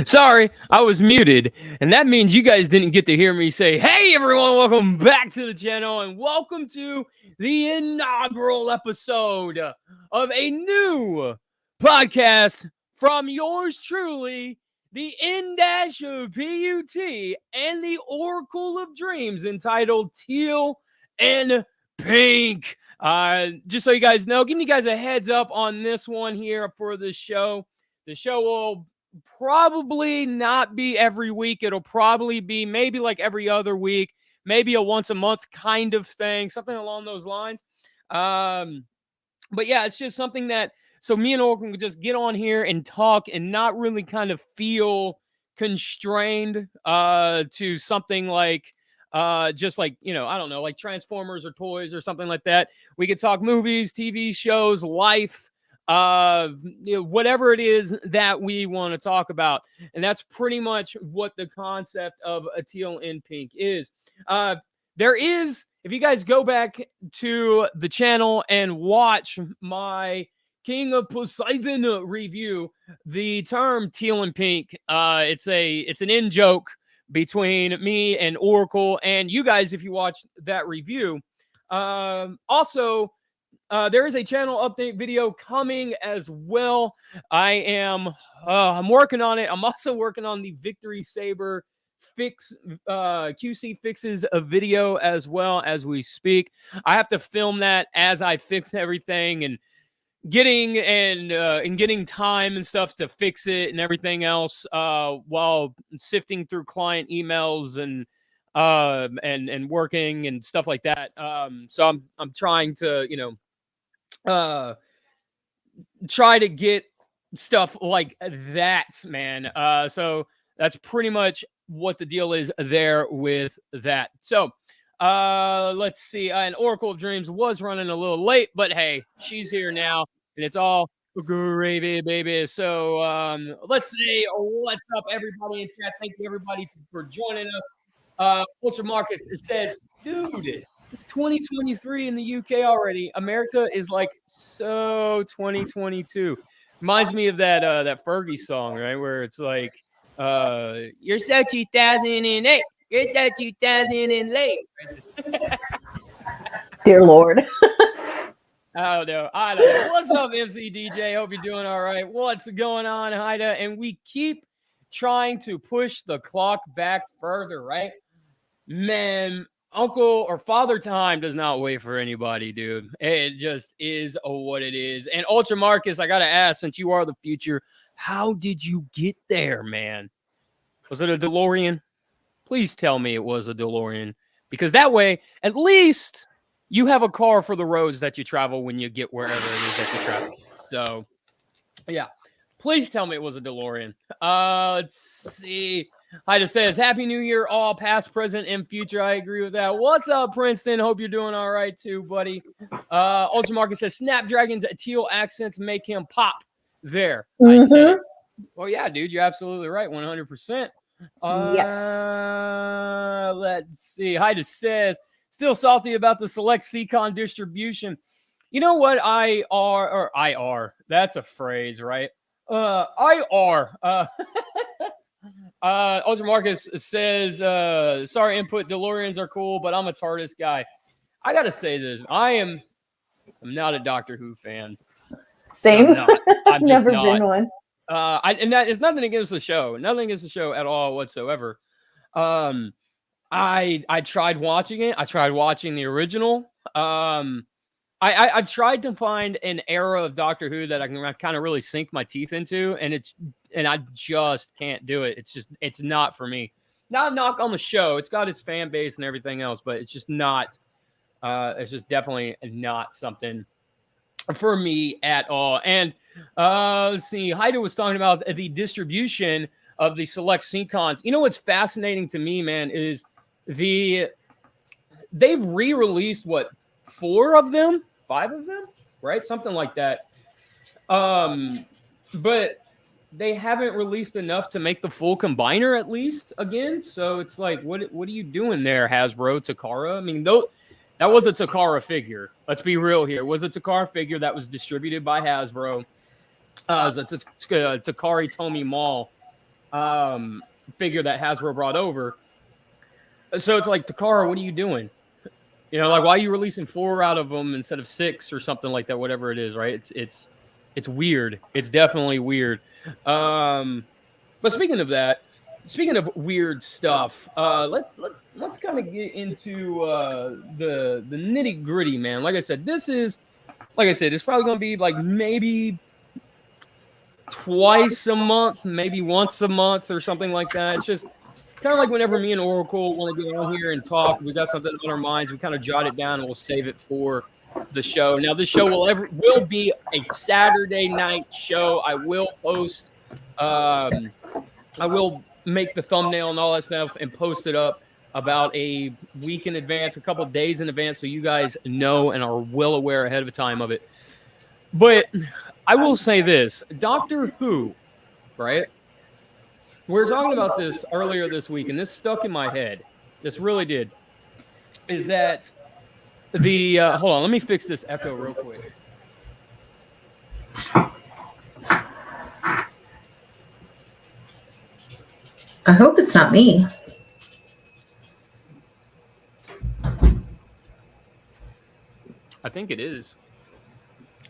Sorry, I was muted. And that means you guys didn't get to hear me say, hey, everyone, welcome back to the channel and welcome to the inaugural episode of a new podcast from yours truly, the N-PUT and the Oracle of Dreams, entitled Teal and Pink. Just so you guys know, giving you guys a heads up on this one here for the show. The show will probably not be every week. It'll probably be maybe like every other week, maybe a once a month kind of thing, something along those lines. But yeah, it's just something that so me and Oracle can just get on here and talk and not really kind of feel constrained to something like just like, I don't know, like Transformers or toys or something like that. We could talk movies, TV shows, life, whatever it is that we want to talk about. And that's pretty much what the concept of a Teal and Pink is. There is, if you guys go back to the channel and watch my King of Poseidon review, the term Teal and Pink, it's an in joke between me and Oracle and you guys if you watch that review. Also, there is a channel update video coming as well. I'm working on it. I'm also working on the Victory Saber QC fixes a video as well as we speak. I have to film that as I fix everything and getting time and stuff to fix it and everything else while sifting through client emails and working and stuff like that. So I'm trying to try to get stuff like that, man. So that's pretty much what the deal is there with that. So let's see. And Oracle of Dreams was running a little late, but hey, she's here now, and it's all gravy, baby. So let's say what's up, everybody in chat. Thank you, everybody, for joining us. Ultra Marcus says, dude, it's 2023 in the UK already. America is like so 2022. Reminds me of that Fergie song, right? Where it's like, you're so 2008. You're so 2008. Dear Lord. I don't know. What's up, MC DJ? Hope you're doing all right. What's going on, Haida? And we keep trying to push the clock back further, right? Man, Uncle or Father Time does not wait for anybody, dude. It just is what it is. And Ultra Marcus, I gotta ask, since you are the future, how did you get there, man? Was it a DeLorean? Please tell me it was a DeLorean, because that way, at least you have a car for the roads that you travel when you get wherever it is that you travel. So, yeah. Please tell me it was a DeLorean. Let's see. Haida says, Happy New Year, all past, present, and future. I agree with that. What's up, Princeton? Hope you're doing all right, too, buddy. Ultra Market says, Snapdragon's teal accents make him pop there. I said it. Well, yeah, dude, you're absolutely right. 100%. Yes. Let's see. Haida says, still salty about the select CCon distribution. You know what? IR. That's a phrase, right? IR. Ultra Marcus says, sorry, input DeLoreans are cool, but I'm a TARDIS guy. I gotta say this. I'm not a Doctor Who fan. Same. I'm just never not. been one. And that is nothing against the show. Nothing against the show at all whatsoever. I tried watching it. I tried watching the original. I've tried to find an era of Doctor Who that I can kind of really sink my teeth into, and I just can't do it. It's not for me. Not a knock on the show. It's got its fan base and everything else, but it's just not. It's just definitely not something for me at all. And let's see. Haida was talking about the distribution of the select CCons. You know what's fascinating to me, man, is they've re-released what? 4 of them, 5 of them, right? Something like that. But they haven't released enough to make the full combiner at least again. So it's like, what are you doing there, Hasbro, Takara? I mean, that was a Takara figure. Let's be real here. It was a Takara figure that was distributed by Hasbro. It was a Takari Tomy Mall. figure that Hasbro brought over. So it's like, Takara, what are you doing? You know, like, why are you releasing 4 out of them instead of 6 or something like that? Whatever it is, right? It's weird. It's definitely weird. But speaking of that, speaking of weird stuff, let's kind of get into the nitty gritty, man. Like I said, it's probably gonna be like maybe twice a month, maybe once a month or something like that. It's just kind of like whenever me and Oracle want to get on here and talk, we got something on our minds, we kind of jot it down and we'll save it for the show. Now, this show will be a Saturday night show. I will post, I will make the thumbnail and all that stuff and post it up about a week in advance, a couple of days in advance, so you guys know and are well aware ahead of time of it. But I will say this, Doctor Who, right? We were talking about this earlier this week, and this stuck in my head. This really did. Is that the hold on, let me fix this echo real quick. I hope it's not me. I think it is.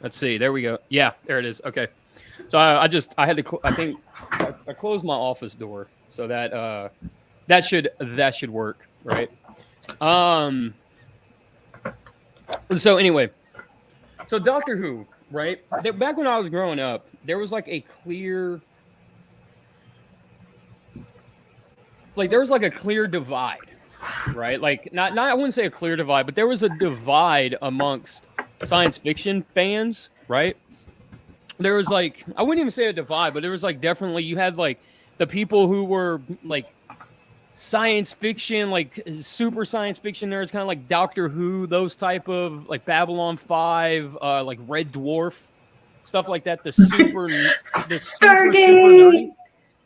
Let's see. There we go. Yeah, there it is. Okay. So I had to. I closed my office door, so that should work, right? So anyway, so Doctor Who, right? Back when I was growing up, there was like a clear divide, right? Like not I wouldn't say a clear divide, but there was a divide amongst science fiction fans, right? There was like, I wouldn't even say a divide, but there was like definitely, you had like the people who were like science fiction, like super science fiction nerds, kind of like Doctor Who, those type of like Babylon 5, like Red Dwarf, stuff like that. The super nerdy,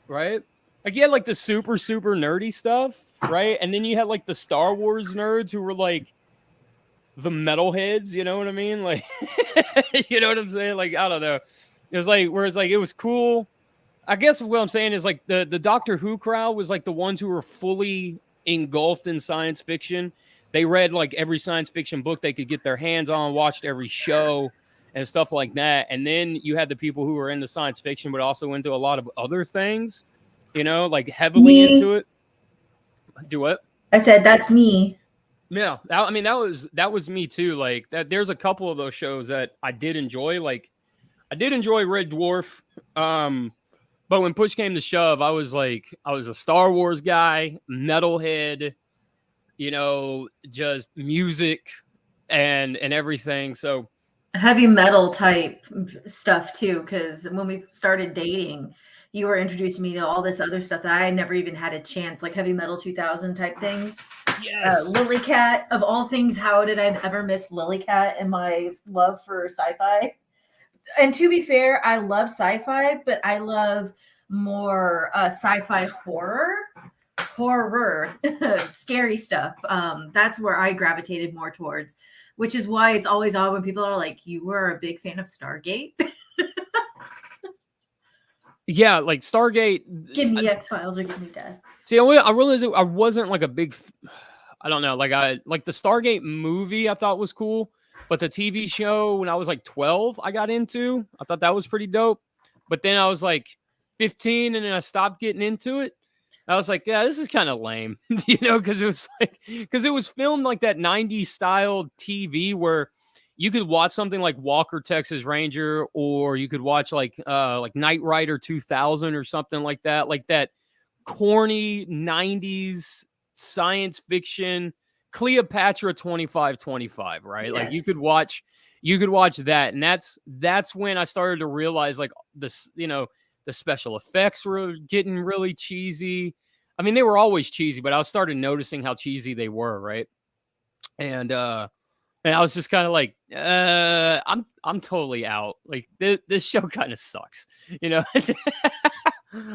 right? Like you had like the super nerdy stuff, right? And then you had like the Star Wars nerds who were like the metalheads, you know what I mean? Like, you know what I'm saying? Like, I don't know. It was like, whereas like, it was cool. I guess what I'm saying is like the Doctor Who crowd was like the ones who were fully engulfed in science fiction. They read like every science fiction book they could get their hands on, watched every show and stuff like that. And then you had the people who were into science fiction, but also into a lot of other things, you know, like heavily into it. Do what? I said, that's me. Yeah, I mean that was me too. Like that, there's a couple of those shows that I did enjoy. Like I did enjoy Red Dwarf, but when push came to shove, I was a Star Wars guy, metalhead, you know, just music and everything. So heavy metal type stuff too, because when we started dating, you were introducing me to all this other stuff that I never even had a chance, like heavy metal 2000 type things. Yes. Lily Cat, of all things, how did I ever miss Lily Cat and my love for sci-fi? And to be fair, I love sci-fi, but I love more sci-fi horror, scary stuff. That's where I gravitated more towards, which is why it's always odd when people are like, you were a big fan of Stargate. Yeah, like Stargate. Give me X-Files or give me Death. See, I realized I wasn't like a big, I don't know, like the Stargate movie I thought was cool, but the TV show when I was like 12, I got into. I thought that was pretty dope. But then I was like 15 and then I stopped getting into it. I was like, yeah, this is kind of lame, you know, because it was filmed like that 90s style TV where you could watch something like Walker, Texas Ranger, or you could watch like Knight Rider 2000 or something like that corny 90s science fiction, Cleopatra 2525, right? Yes. Like you could watch that, and that's when I started to realize like this, you know, the special effects were getting really cheesy. I mean, they were always cheesy, but I started noticing how cheesy they were, right? And I was just kind of like, I'm totally out. Like this show kind of sucks, you know.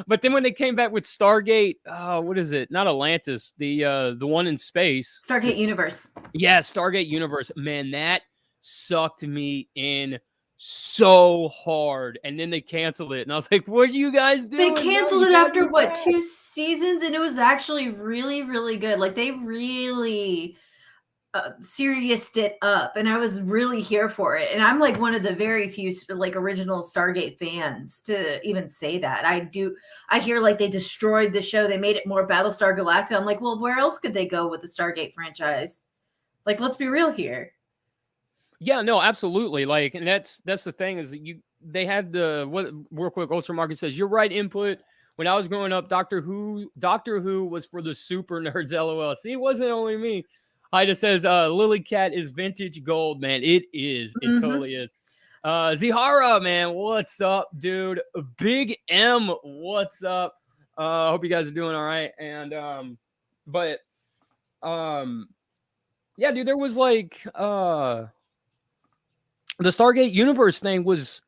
But then when they came back with Stargate, what is it? Not Atlantis, the one in space. Stargate Universe. Yeah, Stargate Universe. Man, that sucked me in so hard, and then they canceled it, and I was like, "What are you guys doing?" They canceled it after what, 2 seasons, and it was actually really, really good. Like they really serioused it up, and I was really here for it. And I'm like one of the very few like original Stargate fans to even say that. I hear like they destroyed the show, they made it more Battlestar Galactica. I'm like, well, where else could they go with the Stargate franchise? Like, let's be real here. Yeah, no, absolutely. Like, and that's the thing is that they had the what real quick. Ultramarket says you're right. Input. When I was growing up, Doctor Who was for the super nerds. LOL. See, it wasn't only me. Ida says Lily Cat is vintage gold, man. It is. It totally is. Zihara, man, what's up, dude? Big M, what's up? Hope you guys are doing all right. And yeah, dude, there was like the Stargate universe thing was,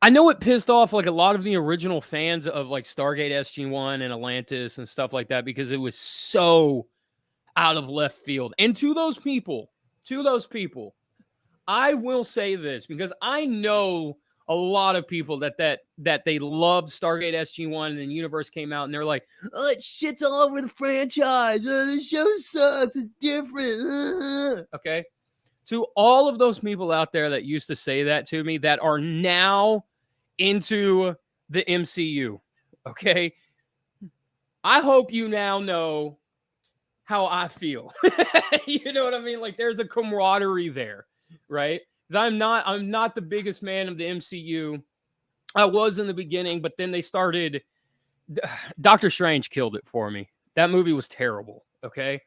I know it pissed off like a lot of the original fans of like Stargate SG-1 and Atlantis and stuff like that because it was so out of left field. And to those people, I will say this because I know a lot of people that they loved Stargate SG-1 and then Universe came out and they're like, oh, it shit's all over the franchise. The show sucks. It's different. Okay. To all of those people out there that used to say that to me that are now into the MCU, okay? I hope you now know how I feel. You know what I mean? Like there's a camaraderie there, right? Because I'm not the biggest fan of the MCU. I was in the beginning, but then they started. Doctor Strange killed it for me. That movie was terrible, okay?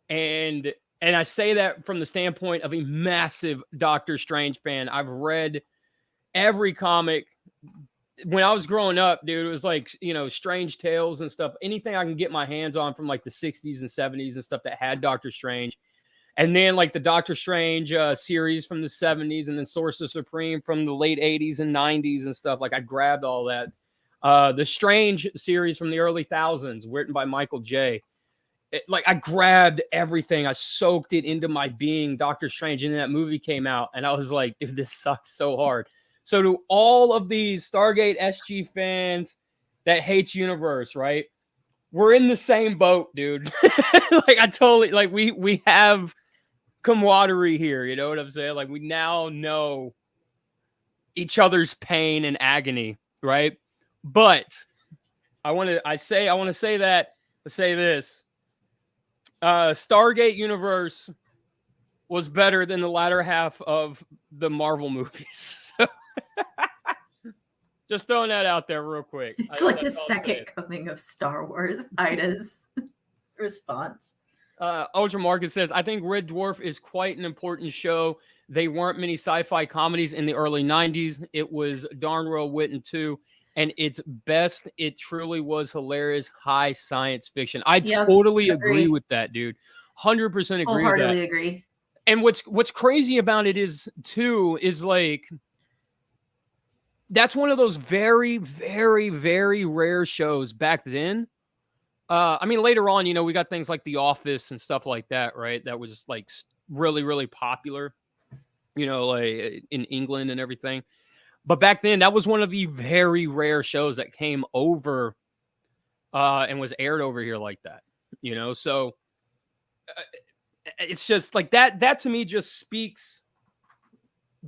And I say that from the standpoint of a massive Doctor Strange fan. I've read every comic. When I was growing up, dude, it was like, you know, Strange Tales and stuff. Anything I can get my hands on from like the 60s and 70s and stuff that had Doctor Strange. And then like the Doctor Strange series from the 70s and then Sorcerer Supreme from the late 80s and 90s and stuff. Like I grabbed all that. The Strange series from the early thousands, written by Michael J. Like I grabbed everything. I soaked it into my being, Doctor Strange. And then that movie came out and I was like, dude, this sucks so hard. So to all of these Stargate SG fans that hates Universe, right? We're in the same boat, dude. Like I totally, like we have camaraderie here. You know what I'm saying? Like we now know each other's pain and agony, right? But I want to say this. Stargate Universe was better than the latter half of the Marvel movies. Just throwing that out there real quick. It's like the second coming of Star Wars. Ida's response. Ultra Marcus says, I think Red Dwarf is quite an important show. They weren't many sci-fi comedies in the early 90s. It was darn well written too. And its best, it truly was hilarious, high science fiction. I totally agree with that, dude. 100% agree with that. Wholeheartedly agree. And what's crazy about it is like, that's one of those very, very, very rare shows back then. I mean, later on, you know, we got things like The Office and stuff like that, right? That was like really, really popular, you know, like in England and everything. But back then, that was one of the very rare shows that came over and was aired over here like that, you know? So it's just like that to me just speaks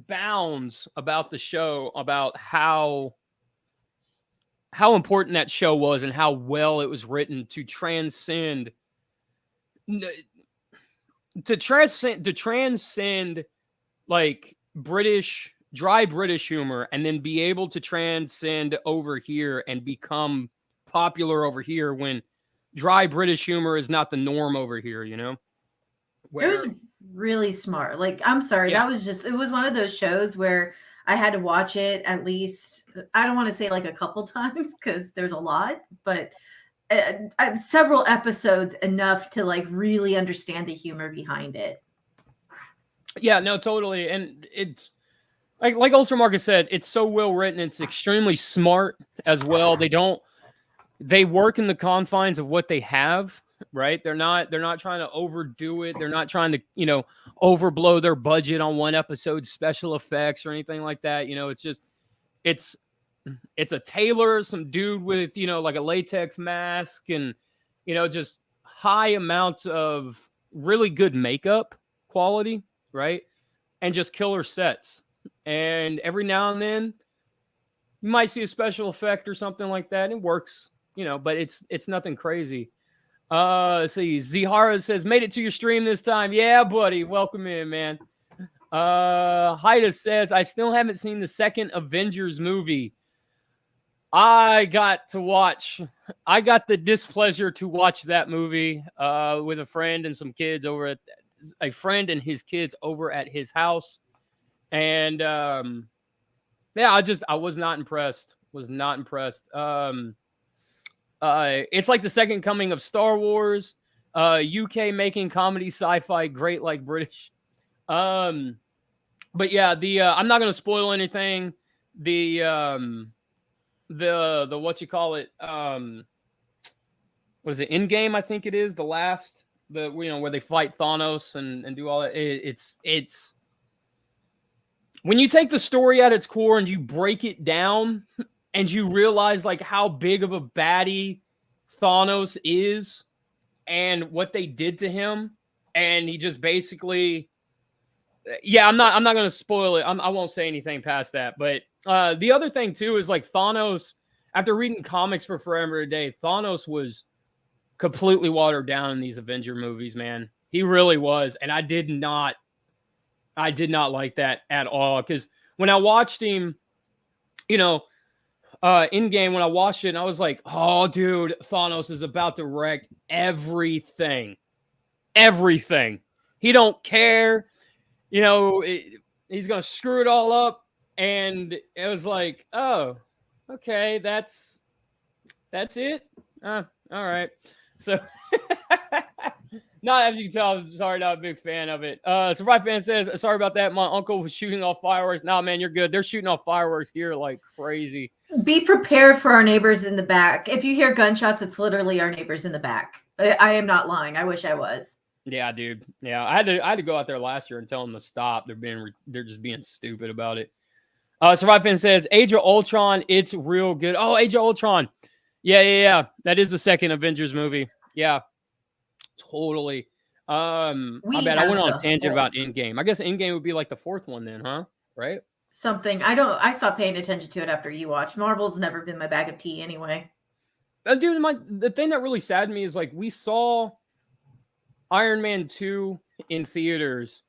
bounds about the show, about how important that show was and how well it was written to transcend like dry British humor and then be able to transcend over here and become popular over here when dry British humor is not the norm over here, you know? It was really smart. Like, I'm sorry, that was just, it was one of those shows where I had to watch it at least, I don't want to say like a couple times because there's a lot, but several episodes enough to like really understand the humor behind it. Yeah, no, totally. And it's like Ultramarcus said, it's so well written. It's extremely smart as well. They work in the confines of what they have. right? They're not trying to overdo it. They're not trying to, overblow their budget on one episode special effects or anything like that. It's just it's it's a tailor, some dude with, like a latex mask and, just high amounts of really good makeup quality, right? And just killer sets. And every now and then you might see a special effect or something like that. It works, but it's nothing crazy. Let's see. Zihara says, made it to your stream this time. Yeah, buddy. Welcome in, man. Haida says, I still haven't seen the second Avengers movie. I got the displeasure to watch that movie with a friend and some kids over at a friend and his kids over at his house. And yeah, I was not impressed. Was not impressed. It's like the second coming of Star Wars. UK making comedy sci-fi great like British. But yeah, I'm not gonna spoil anything. The what you call it? What is it? Endgame, I think it is the last. Where they fight Thanos and do all that. It's when you take the story at its core and you break it down and you realize like how big of a baddie Thanos is and what they did to him, and he just basically, yeah, I'm not going to spoil it. I won't say anything past that. But the other thing too is like Thanos. After reading comics for forever a day, Thanos was completely watered down in these Avenger movies, man. He really was, and I did not like that at all. Because when I watched him, in game, when I watched it, and I was like, oh, dude, Thanos is about to wreck everything. Everything. He don't care. He's going to screw it all up. And it was like, oh, okay, that's it. All right. So, not as you can tell, I'm sorry, not a big fan of it. Survive Fan says, sorry about that. My uncle was shooting off fireworks. Nah, man, you're good. They're shooting off fireworks here like crazy. Be prepared for our neighbors in the back. If you hear gunshots, it's literally our neighbors in the back. I am not lying. I wish I was. Yeah, dude. Yeah, I had to go out there last year and tell them to stop. They're just being stupid about it. Survive Fan says, Age of Ultron, it's real good. Oh, Age of Ultron. Yeah. That is the second Avengers movie. Yeah, totally. I bet I went on a tangent about Endgame. I guess Endgame would be like the fourth one then, huh? Right? Something. I stopped paying attention to it after you watched. Marvel's never been my bag of tea anyway. Dude, the thing that really saddened me is like we saw Iron Man 2 in theaters,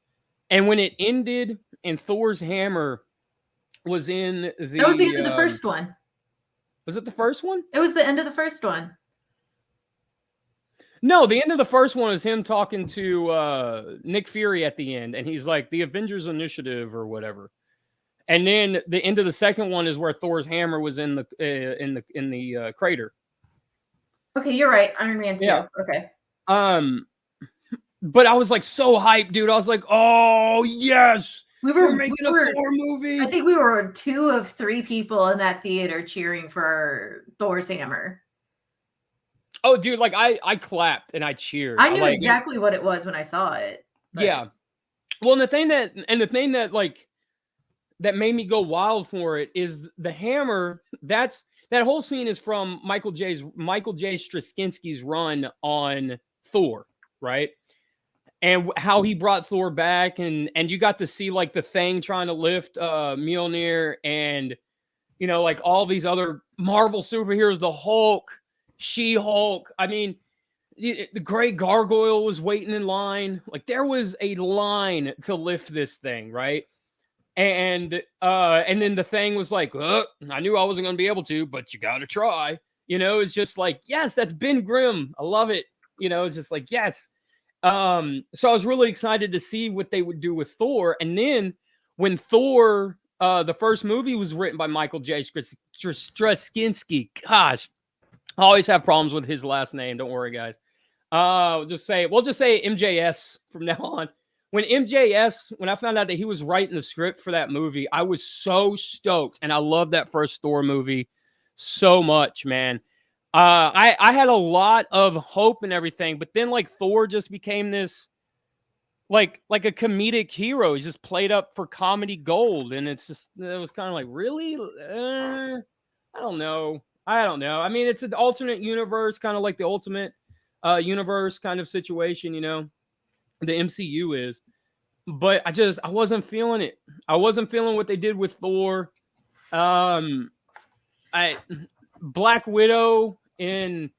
and when it ended and Thor's hammer was in the... That was the end of the first one. Was it the first one? It was the end of the first one. No, the end of the first one is him talking to Nick Fury at the end, and he's like, the Avengers Initiative or whatever. And then the end of the second one is where Thor's hammer was in the crater. Okay, you're right. Iron Man 2. Yeah. Okay. But I was like so hyped, dude. I was like, oh yes, we're making a Thor movie. I think we were 2 of 3 people in that theater cheering for Thor's hammer. Oh, dude, like I clapped and I cheered. I knew exactly what it was when I saw it. But... Yeah. Well, and the thing that like that made me go wild for it is the hammer. That whole scene is from Michael J. Straczynski's run on Thor, right? And how he brought Thor back, and you got to see like the Thing trying to lift Mjolnir, and like all these other Marvel superheroes, the Hulk, She-Hulk. I mean, the Great Gargoyle was waiting in line. Like there was a line to lift this thing, right? And then the Thing was like, I knew I wasn't going to be able to, but you got to try. It's just like, yes, that's Ben Grimm. I love it. It's just like, yes. So I was really excited to see what they would do with Thor. And then when Thor, the first movie was written by Michael J. Straczynski. Gosh, I always have problems with his last name. Don't worry, guys. We'll just say MJS from now on. When I found out that he was writing the script for that movie, I was so stoked. And I love that first Thor movie so much, man. I had a lot of hope and everything, but then like Thor just became this like a comedic hero. He's just played up for comedy gold, and it was kind of like, really? I don't know. I mean, it's an alternate universe, kind of like the ultimate universe kind of situation, you know. The MCU is, but I wasn't feeling it. I wasn't feeling what they did with Thor. I Black Widow and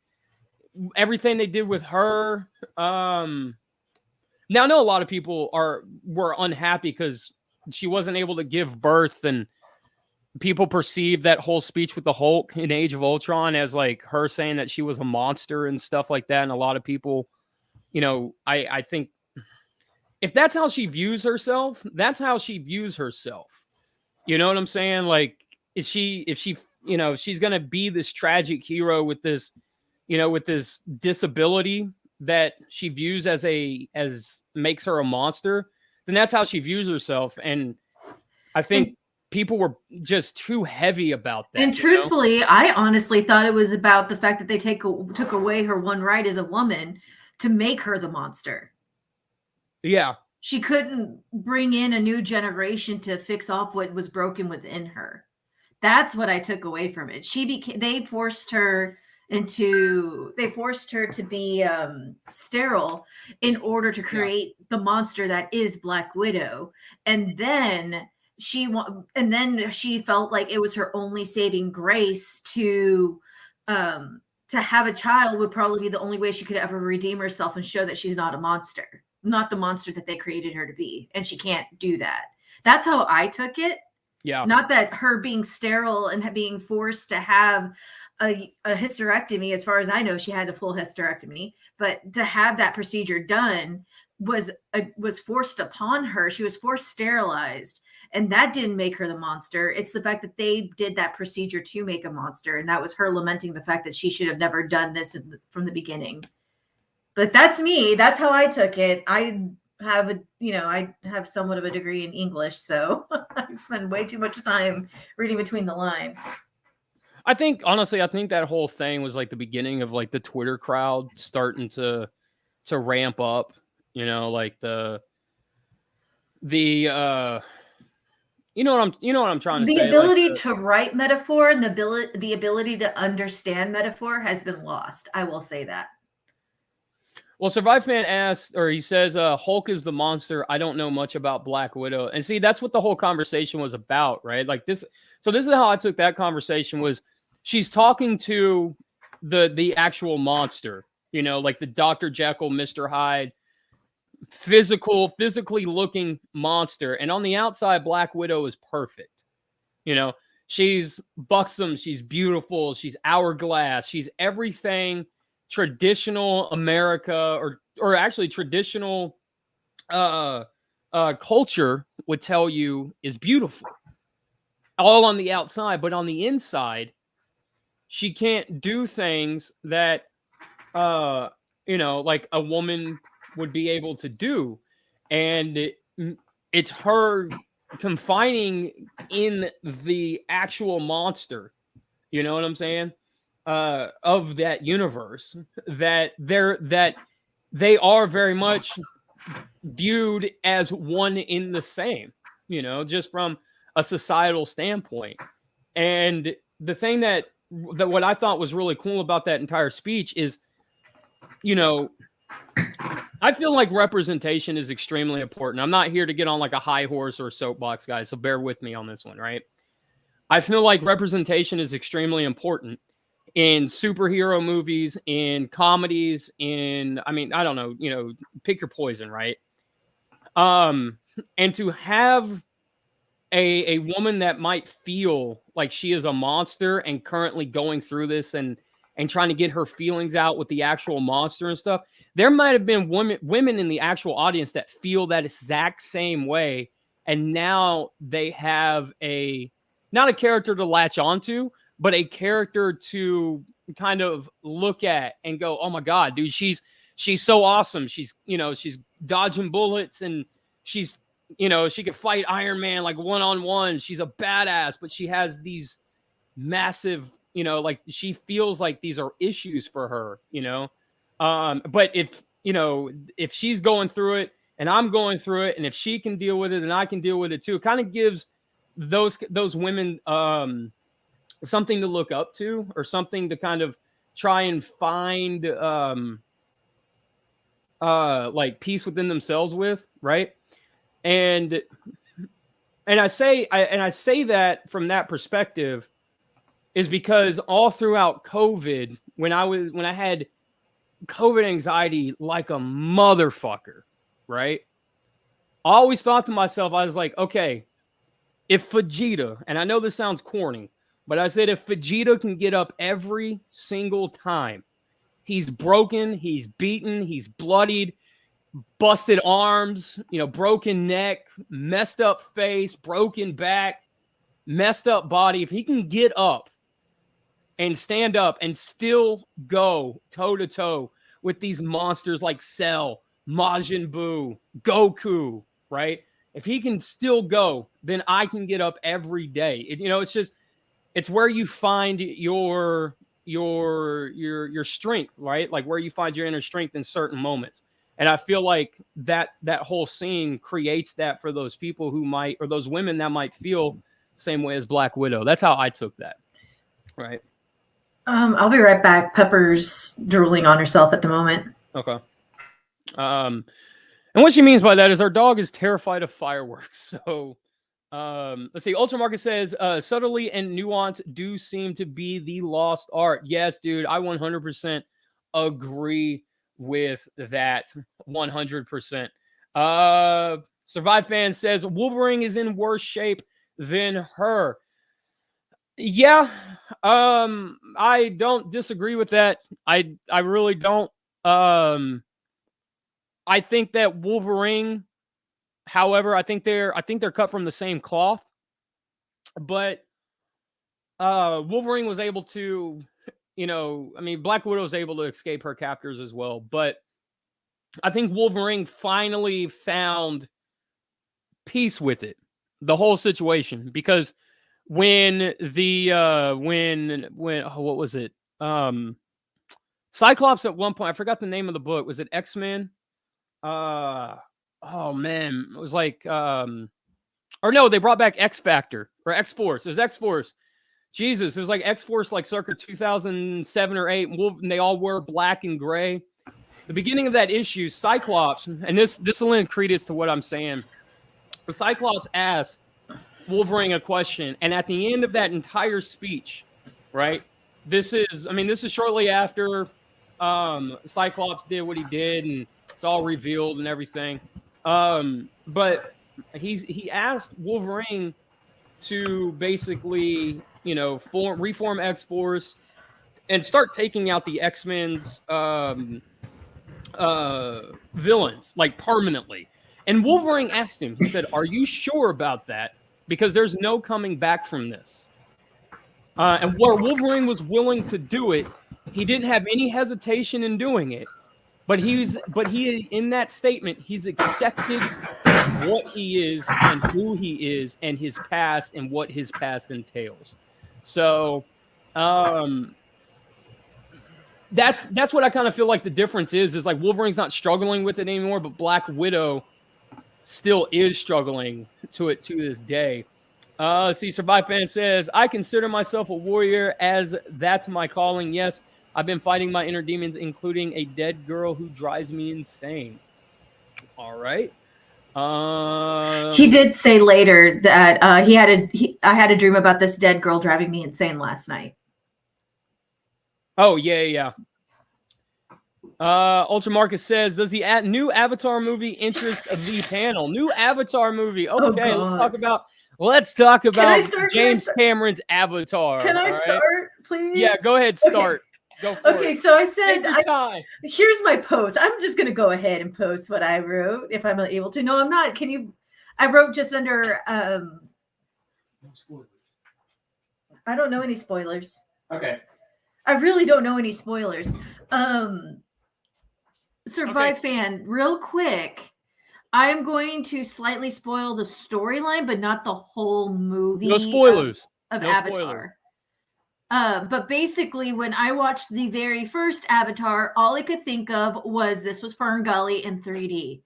everything they did with her. Now I know a lot of people were unhappy because she wasn't able to give birth, and people perceive that whole speech with the Hulk in Age of Ultron as like her saying that she was a monster and stuff like that. And a lot of people, you know, I think if that's how she views herself, that's how she views herself. You know what I'm saying? Like, if she, you know, she's gonna be this tragic hero with this, you know, with this disability that she views as makes her a monster, then that's how she views herself. And I think people were just too heavy about that. And truthfully, I honestly thought it was about the fact that they took away her one right as a woman to make her the monster. Yeah. She couldn't bring in a new generation to fix off what was broken within her. That's what I took away from it. They forced her to be sterile in order to create the monster that is Black Widow. And then she felt like it was her only saving grace to have a child would probably be the only way she could ever redeem herself and show that she's not a monster, not the monster that they created her to be. And she can't do that. That's how I took it. Yeah. Not that her being sterile and being forced to have a hysterectomy, as far as I know, she had a full hysterectomy, but to have that procedure done was forced upon her. She was forced sterilized, and that didn't make her the monster. It's the fact that they did that procedure to make a monster, and that was her lamenting the fact that she should have never done this from the beginning. But that's me. That's how I took it. I have somewhat of a degree in English, so I spend way too much time reading between the lines. I think that whole thing was like the beginning of like the Twitter crowd starting to ramp up, you know, like the you know what I'm trying to say. The ability to write metaphor and the ability to understand metaphor has been lost. I will say that. Well, Survive Fan asks, or he says, Hulk is the monster. I don't know much about Black Widow. And see, that's what the whole conversation was about, right? Like this. So this is how I took that conversation was she's talking to the actual monster, you know, like the Dr. Jekyll, Mr. Hyde, physically looking monster. And on the outside, Black Widow is perfect. You know, she's buxom, she's beautiful, she's hourglass, she's everything traditional America or actually traditional culture would tell you is beautiful. All on the outside, but on the inside, she can't do things that you know, like a woman would be able to do. And it's her confining in the actual monster, you know what I'm saying? Of that universe, that they are very much viewed as one in the same, you know, just from a societal standpoint. And the thing that what I thought was really cool about that entire speech is, you know, I feel like representation is extremely important. I'm not here to get on like a high horse or a soapbox, guys, so bear with me on this one, right? I feel like representation is extremely important in superhero movies, in comedies, I don't know, you know, pick your poison, right? And to have a woman that might feel like she is a monster and currently going through this and trying to get her feelings out with the actual monster and stuff. There might have been women in the actual audience that feel that exact same way. And now they have not a character to latch onto, but a character to kind of look at and go, oh my God, dude, she's so awesome. She's, you know, she's dodging bullets and she's, you know, she could fight Iron Man like one-on-one. She's a badass, but she has these massive you know, like she feels like these are issues for her, you know. But if, you know, if she's going through it and I'm going through it, and if she can deal with it, then I can deal with it too. It kind of gives those women something to look up to, or something to kind of try and find like peace within themselves with, right? And I say that from that perspective is because all throughout COVID, when I had COVID anxiety like a motherfucker, right? I always thought to myself, I was like, okay, if Vegeta, and I know this sounds corny, but I said if Vegeta can get up every single time, he's broken, he's beaten, he's bloodied, busted arms, you know, broken neck, messed up face, broken back, messed up body. If he can get up and stand up and still go toe to toe with these monsters like Cell, Majin Buu, Goku, right? If he can still go, then I can get up every day. You know, it's where you find your strength, right? Like where you find your inner strength in certain moments. And I feel like that whole scene creates that for those people who might, or those women that might feel the same way as Black Widow. That's how I took that. Right. I'll be right back. Pepper's drooling on herself at the moment. Okay. And what she means by that is our dog is terrified of fireworks. So let's see. Ultramarket says subtly and nuance do seem to be the lost art. Yes, dude, I 100% agree with that. 100%. Survive Fan says Wolverine is in worse shape than her. Yeah, I don't disagree with that. I really don't. I think that Wolverine, however, I think they're cut from the same cloth. But Wolverine was able to, you know, I mean, Black Widow was able to escape her captors as well. But I think Wolverine finally found peace with it, the whole situation, because when what was it? Cyclops at one point, I forgot the name of the book. Was it X-Men? Oh man, it was like or no, they brought back X Factor or X Force. It was X Force. Jesus, it was like X Force, like circa 2007 or 8, and they all wore black and gray. The beginning of that issue, Cyclops, and this will lend credence to what I'm saying. The Cyclops asked Wolverine a question, and at the end of that entire speech, right? This is shortly after Cyclops did what he did, and it's all revealed and everything. But he asked Wolverine to basically, you know, reform X-Force and start taking out the X-Men's villains, like permanently. And Wolverine asked him, he said, "Are you sure about that? Because there's no coming back from this." And where Wolverine was willing to do it, he didn't have any hesitation in doing it. But he in that statement, he's accepted what he is and who he is and his past and what his past entails. So that's what I kind of feel like the difference is like Wolverine's not struggling with it anymore, but Black Widow still is struggling to this day. See, Survive Fan says, I consider myself a warrior as that's my calling. Yes, I've been fighting my inner demons, including a dead girl who drives me insane. All right. He did say later that I had a dream about this dead girl driving me insane last night. Oh, yeah. Ultra Marcus says, does the new Avatar movie interest the panel? New Avatar movie. Okay, let's talk about James Cameron's Avatar. Can I start, please? Yeah, go ahead, start. Go for it. Okay, so I said, here's my post. I'm just going to go ahead and post what I wrote if I'm able to. No, I'm not. I wrote just under, no spoilers. I don't know any spoilers. Okay. I really don't know any spoilers. Survive Fan, real quick. I am going to slightly spoil the storyline, but not the whole movie. No spoilers. Of Avatar. But basically, when I watched the very first Avatar, all I could think of was this was Fern Gully in 3D.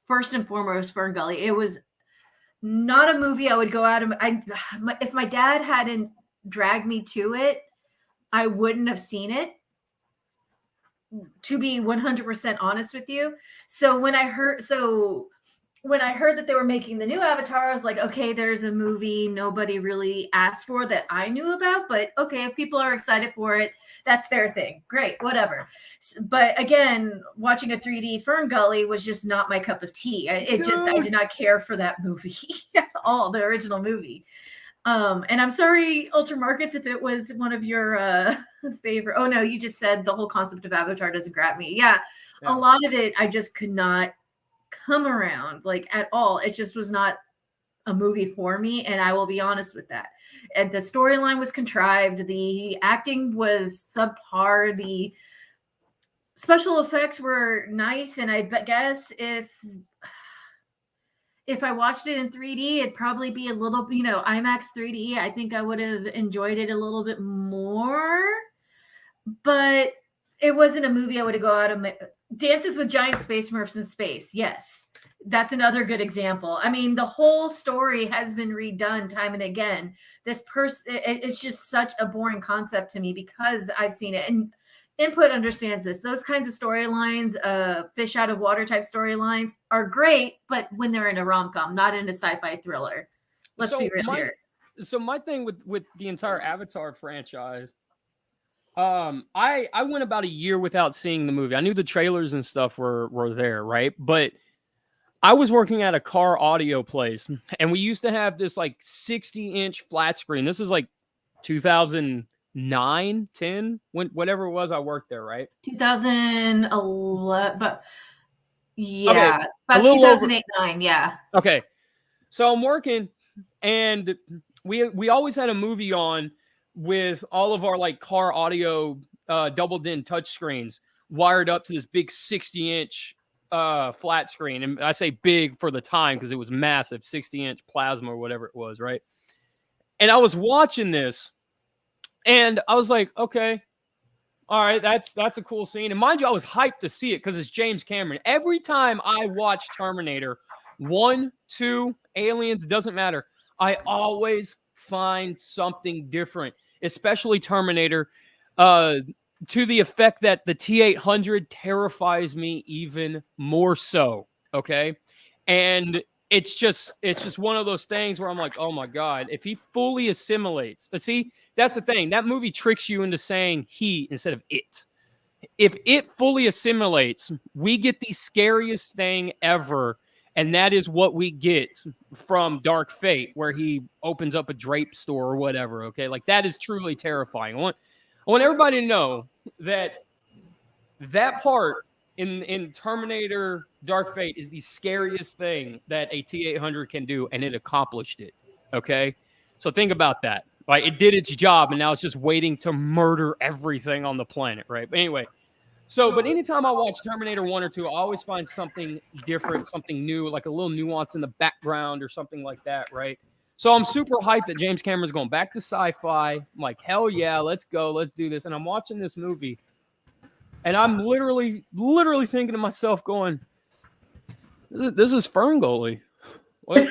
First and foremost, Fern Gully. It was not a movie I would go out of. If my dad hadn't dragged me to it, I wouldn't have seen it. To be 100% honest with you, so when I heard that they were making the new Avatar, I was like, okay, there's a movie nobody really asked for that I knew about, but okay, if people are excited for it, that's their thing. Great, whatever. But again, watching a 3D Fern Gully was just not my cup of tea. I did not care for that movie at all, the original movie. And I'm sorry, Ultra Marcus, if it was one of your favorite. Oh no, you just said the whole concept of Avatar doesn't grab me. Yeah, a lot of it I just could not come around like at all. It just was not a movie for me, and I will be honest with that. And the storyline was contrived, the acting was subpar, the special effects were nice, and I guess if I watched it in 3D, it'd probably be a little, IMAX 3D. I think I would have enjoyed it a little bit more, but it wasn't a movie I would go out of. Dances with Giant Space Smurfs in Space. Yes, that's another good example. I mean, the whole story has been redone time and again. This person, it's just such a boring concept to me because I've seen it. And Input understands this. Those kinds of storylines, fish out of water type storylines are great, but when they're in a rom-com, not in a sci-fi thriller. Let's be real here. So my thing with the entire Avatar franchise, I went about a year without seeing the movie. I knew the trailers and stuff were there, right? But I was working at a car audio place, and we used to have this like 60-inch flat screen. This is like 2009, 10, whatever it was, I worked there, right? 2011, but yeah, okay, about 2008, 9, yeah. Okay, so I'm working, and we always had a movie on with all of our like car audio double-din touch screens wired up to this big 60-inch flat screen. And I say big for the time because it was massive, 60-inch plasma or whatever it was, right? And I was watching this, and I was like, okay, all right, that's a cool scene. And mind you, I was hyped to see it because it's James Cameron. Every time I watch Terminator 1, 2, Aliens, doesn't matter, I always find something different, especially Terminator, to the effect that the T-800 terrifies me even more so, okay? And it's just one of those things where I'm like, oh my God, if he fully assimilates. But see, that's the thing. That movie tricks you into saying he instead of it. If it fully assimilates, we get the scariest thing ever. And that is what we get from Dark Fate, where he opens up a drape store or whatever, okay? Like, that is truly terrifying. I want everybody to know that part in Terminator Dark Fate is the scariest thing that a T-800 can do, and it accomplished it, okay? So think about that. Like, it did its job, and now it's just waiting to murder everything on the planet, right? But anyway, but anytime I watch Terminator 1 or 2, I always find something different, something new, like a little nuance in the background or something like that, right? So I'm super hyped that James Cameron's going back to sci-fi. I'm like, hell yeah, let's go, let's do this. And I'm watching this movie, and I'm literally thinking to myself, going, this is Ferngully. What?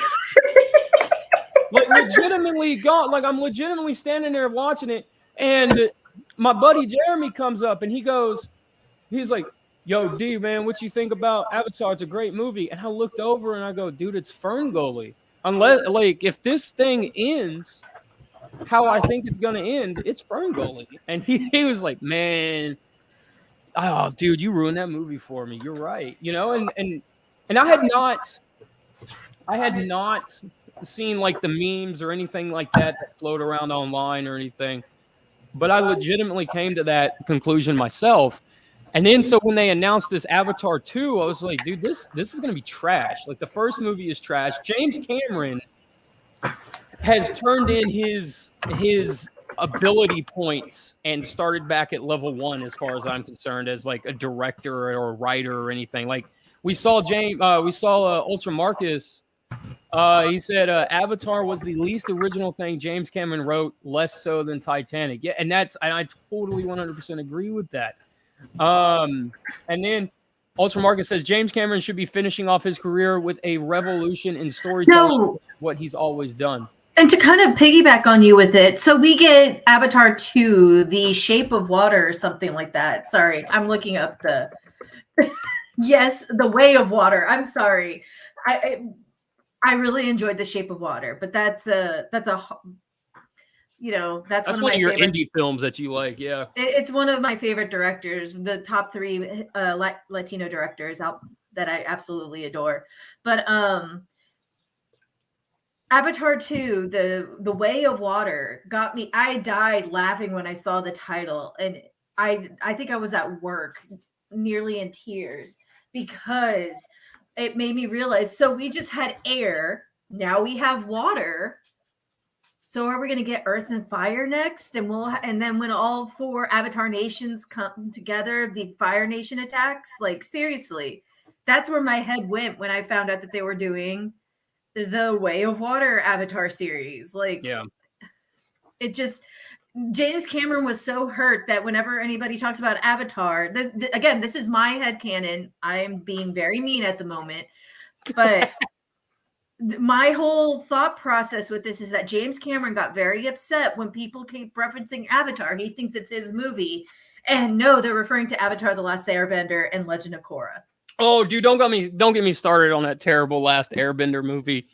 Like, legitimately gone. Like, I'm legitimately standing there watching it, and my buddy Jeremy comes up, and he's like, yo, D, man, what you think about Avatar? It's a great movie. And I looked over, and I go, dude, it's Ferngully. Unless, like, if this thing ends how I think it's going to end, it's Ferngully. And he was like, man, oh, dude, you ruined that movie for me. You're right. You know, and I had not seen like the memes or anything like that float around online or anything, but I legitimately came to that conclusion myself. And then so when they announced this Avatar 2, I was like, dude, this is going to be trash. Like, the first movie is trash. James Cameron has turned in his ability points and started back at level 1 as far as I'm concerned, as like a director or a writer or anything. Like, we saw Ultra Marcus He said Avatar was the least original thing James Cameron wrote, less so than Titanic. Yeah, and I totally 100% agree with that. And then Ultra Market says James Cameron should be finishing off his career with a revolution in storytelling, No, what he's always done. and to kind of piggyback on you with it, so we get Avatar 2, The Shape of Water, or something like that. Sorry, I'm looking up the yes, The Way of Water. I'm sorry. I really enjoyed The Shape of Water, but that's a that's one That's of one my of your favorite. indie films that you like, yeah. It's one of my favorite directors, the top 3 Latino directors out that I absolutely adore. But Avatar 2, the Way of Water got me. I died laughing when I saw the title, and I think I was at work nearly in tears because it made me realize, so we just had air, now we have water. So are we going to get earth and fire next? And then when all 4 Avatar nations come together, the Fire Nation attacks? Like, seriously. That's where my head went when I found out that they were doing the Way of Water Avatar series. Like, Yeah. it just, James Cameron was so hurt that whenever anybody talks about Avatar, again, this is my headcanon. I am being very mean at the moment, but my whole thought process with this is that James Cameron got very upset when people keep referencing Avatar. He thinks it's his movie. And no, they're referring to Avatar: The Last Airbender and Legend of Korra. Oh, dude, don't get me started on that terrible Last Airbender movie.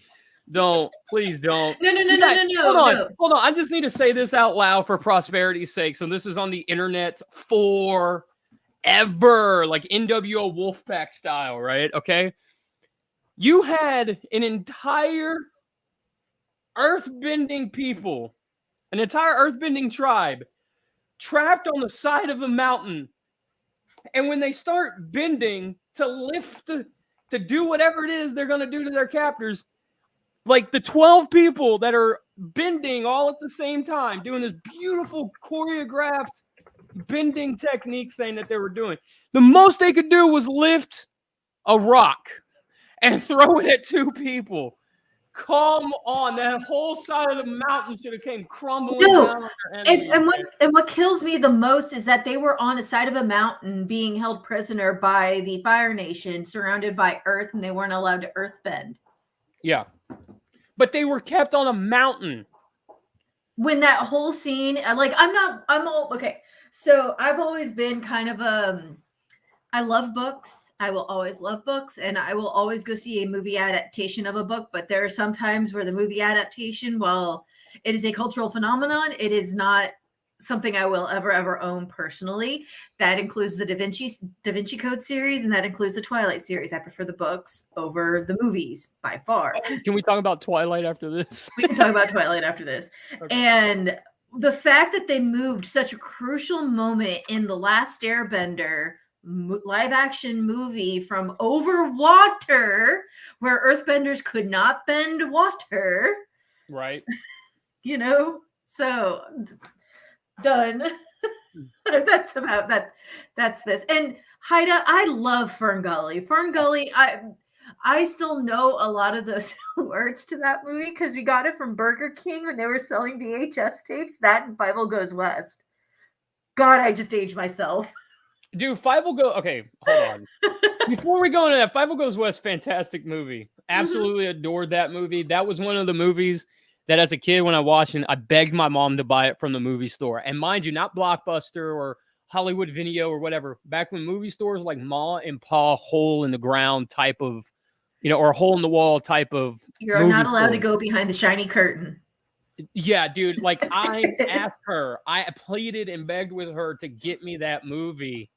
Please don't. Hold on. I just need to say this out loud for prosperity's sake. So this is on the internet forever, like NWO Wolfpack style, right? Okay. You had an entire earthbending people, an entire earthbending tribe trapped on the side of the mountain. And when they start bending to lift, to do whatever it is they're going to do to their captors, like the 12 people that are bending all at the same time, doing this beautiful choreographed bending technique thing that they were doing, the most they could do was lift a rock and throw it at 2 people. Come on, that whole side of the mountain should have came crumbling down on their enemies. And what kills me the most is that they were on the side of a mountain being held prisoner by the Fire Nation, surrounded by earth, and they weren't allowed to earthbend. Yeah. But they were kept on a mountain. When that whole scene, okay. So I've always been kind of I love books. I will always love books, and I will always go see a movie adaptation of a book. But there are some times where the movie adaptation, while it is a cultural phenomenon, it is not something I will ever own personally. That includes the Da Vinci Code series, and that includes the Twilight series. I prefer the books over the movies by far. Can we talk about Twilight after this? We can talk about Twilight after this. Okay. And the fact that they moved such a crucial moment in The Last Airbender live action movie from over water, where earthbenders could not bend water, right? So done. That's about that. That's this. And Haida, I love Fern Gully. I still know a lot of those words to that movie because we got it from Burger King when they were selling VHS tapes. That and Bible Goes West. God, I just aged myself. Dude, Five will go. Okay, hold on. Before we go into that, Five will Goes West, fantastic movie. Absolutely adored that movie. That was one of the movies that, as a kid, when I watched it, I begged my mom to buy it from the movie store. And mind you, not Blockbuster or Hollywood Video or whatever. Back when movie stores like Ma and Pa, hole in the ground type of, or hole in the wall type of. You're not allowed to go behind the shiny curtain. Yeah, dude. Like I asked her, I pleaded and begged with her to get me that movie.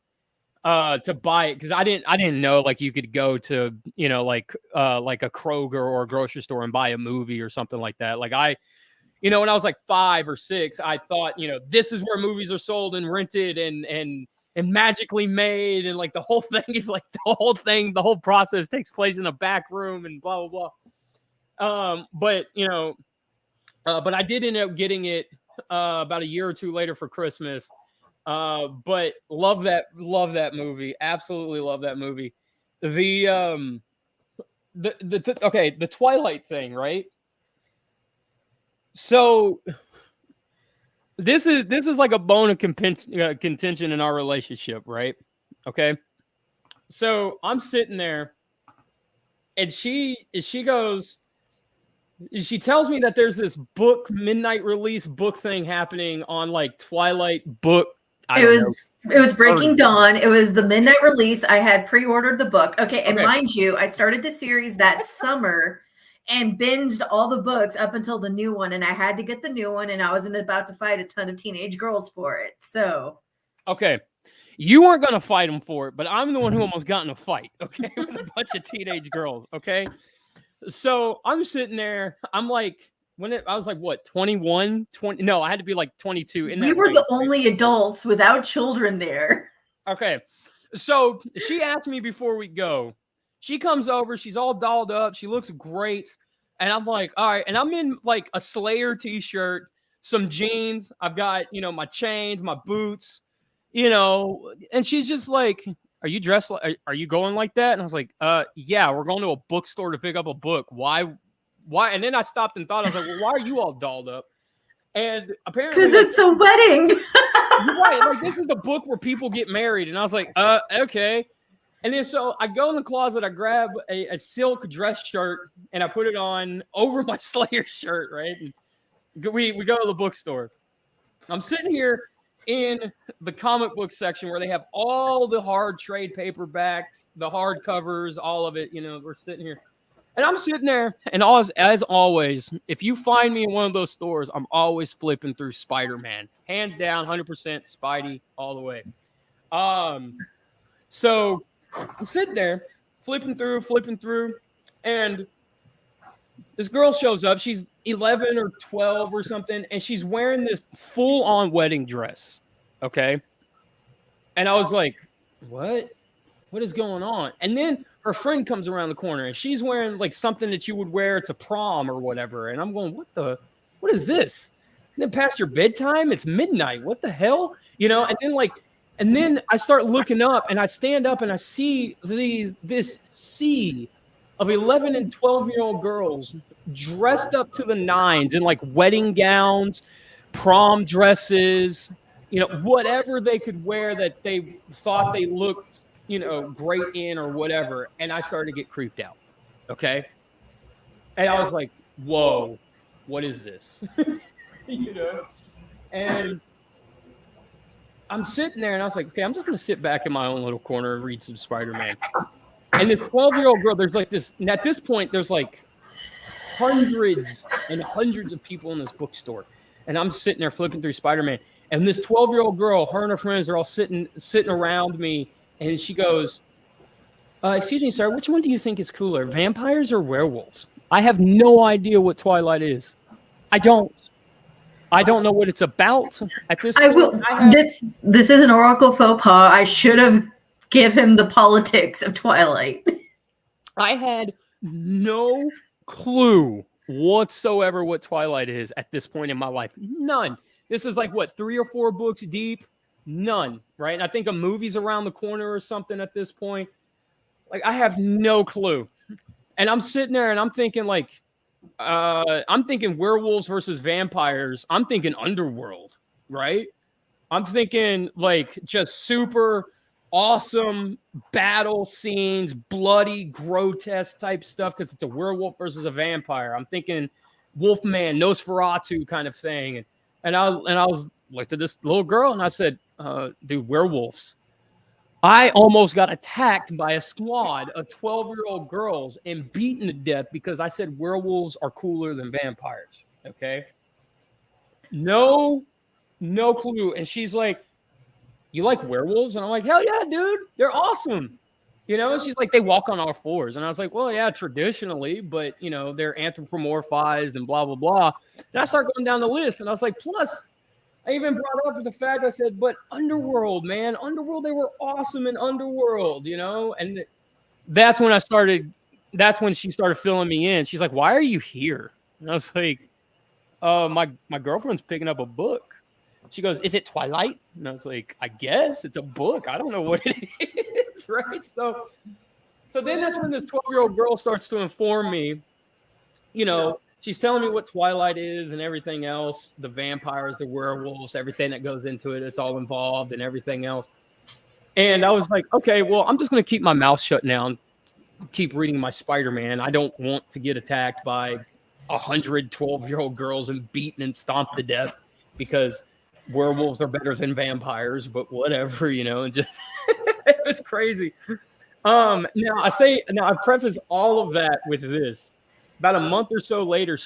To buy it, because I didn't know like you could go to like a Kroger or a grocery store and buy a movie or something like that. Like when I was like 5 or 6, I thought this is where movies are sold and rented and magically made, and like the whole thing is like the whole process takes place in a back room and blah blah blah. But I did end up getting it about a year or 2 later for Christmas. But love that movie. Absolutely love that movie. the Twilight thing, right? So this is like a bone of contention in our relationship, right? Okay. So I'm sitting there, and she goes, she tells me that there's this book midnight release book thing happening on like Twilight book. I It don't know. was Breaking 30. Dawn. It was the midnight release. I had pre-ordered the book. Okay, and Okay. mind you, I started the series that summer and binged all the books up until the new one, and I had to get the new one, and I wasn't about to fight a ton of teenage girls for it. So Okay. You weren't going to fight him for it, but I'm the one who almost got in a fight, okay, with a bunch of teenage girls, okay? So I'm sitting there. I'm like, I was like, what, 21, 20? No, I had to be like 22 in we that were range, the right? only adults without children there. Okay. So she asked me before we go. She comes over. She's all dolled up. She looks great. And I'm like, all right. And I'm in like a Slayer t-shirt, some jeans. I've got, my chains, my boots, and she's just like, are you dressed like, are you going like that? And I was like, yeah, we're going to a bookstore to pick up a book. Why? And then I stopped and thought, I was like, well, why are you all dolled up? And apparently, Because it's a wedding. you're right. Like, this is the book where people get married. And I was like, okay. And then so I go in the closet, I grab a silk dress shirt, and I put it on over my Slayer shirt, right? And we go to the bookstore. I'm sitting here in the comic book section where they have all the hard trade paperbacks, the hard covers, all of it. We're sitting here. And I'm sitting there, and as always, if you find me in one of those stores, I'm always flipping through Spider-Man. Hands down, 100% Spidey all the way. So I'm sitting there, flipping through, and this girl shows up. She's 11 or 12 or something, and she's wearing this full-on wedding dress, okay? And I was like, what? What is going on? And then her friend comes around the corner, and she's wearing like something that you would wear to prom or whatever. And I'm going, what is this? And then past your bedtime, it's midnight. What the hell? And then I start looking up, and I stand up, and I see this sea of 11 and 12-year-old girls dressed up to the nines in like wedding gowns, prom dresses, whatever they could wear that they thought they looked great in or whatever. And I started to get creeped out. Okay. And I was like, whoa, what is this? And I'm sitting there, and I was like, okay, I'm just going to sit back in my own little corner and read some Spider-Man. And the 12-year-old girl, there's like this, and at this point, there's like hundreds and hundreds of people in this bookstore. And I'm sitting there flipping through Spider-Man. And this 12-year-old girl, her and her friends are all sitting around me. And she goes, excuse me, sir, which one do you think is cooler, vampires or werewolves? I have no idea what Twilight is. I don't know what it's about at this point. I will. This is an Oracle faux pas. I should have give him the politics of Twilight. I had no clue whatsoever what Twilight is at this point in my life. None. This is like, what, 3 or 4 books deep? None, right? And I think a movie's around the corner or something at this point. Like, I have no clue. And I'm sitting there, and I'm thinking, like, I'm thinking werewolves versus vampires. I'm thinking Underworld, right? I'm thinking, like, just super awesome battle scenes, bloody, grotesque type stuff because it's a werewolf versus a vampire. I'm thinking Wolfman, Nosferatu kind of thing. And I was looked at this little girl, and I said, dude, werewolves. I almost got attacked by a squad of 12-year-old girls and beaten to death because I said werewolves are cooler than vampires. Okay. No clue. And she's like, you like werewolves? And I'm like, hell yeah, dude. They're awesome. And she's like, they walk on all fours. And I was like, well, yeah, traditionally, but they're anthropomorphized and blah, blah, blah. And I start going down the list, and I was like, plus, I even brought up the fact, I said, but Underworld, man, Underworld, they were awesome in Underworld, and that's when she started filling me in. She's like, why are you here? And I was like, my girlfriend's picking up a book. She goes, is it Twilight? And I was like, I guess it's a book. I don't know what it is, right? So So then that's when this 12-year-old girl starts to inform me, she's telling me what Twilight is and everything else, the vampires, the werewolves, everything that goes into it, it's all involved and everything else. And I was like, okay, well, I'm just going to keep my mouth shut now and keep reading my Spider-Man. I don't want to get attacked by 100 12-year-old girls and beaten and stomped to death because werewolves are better than vampires, but whatever, and just it was crazy. Now I preface all of that with this. About a month or so later,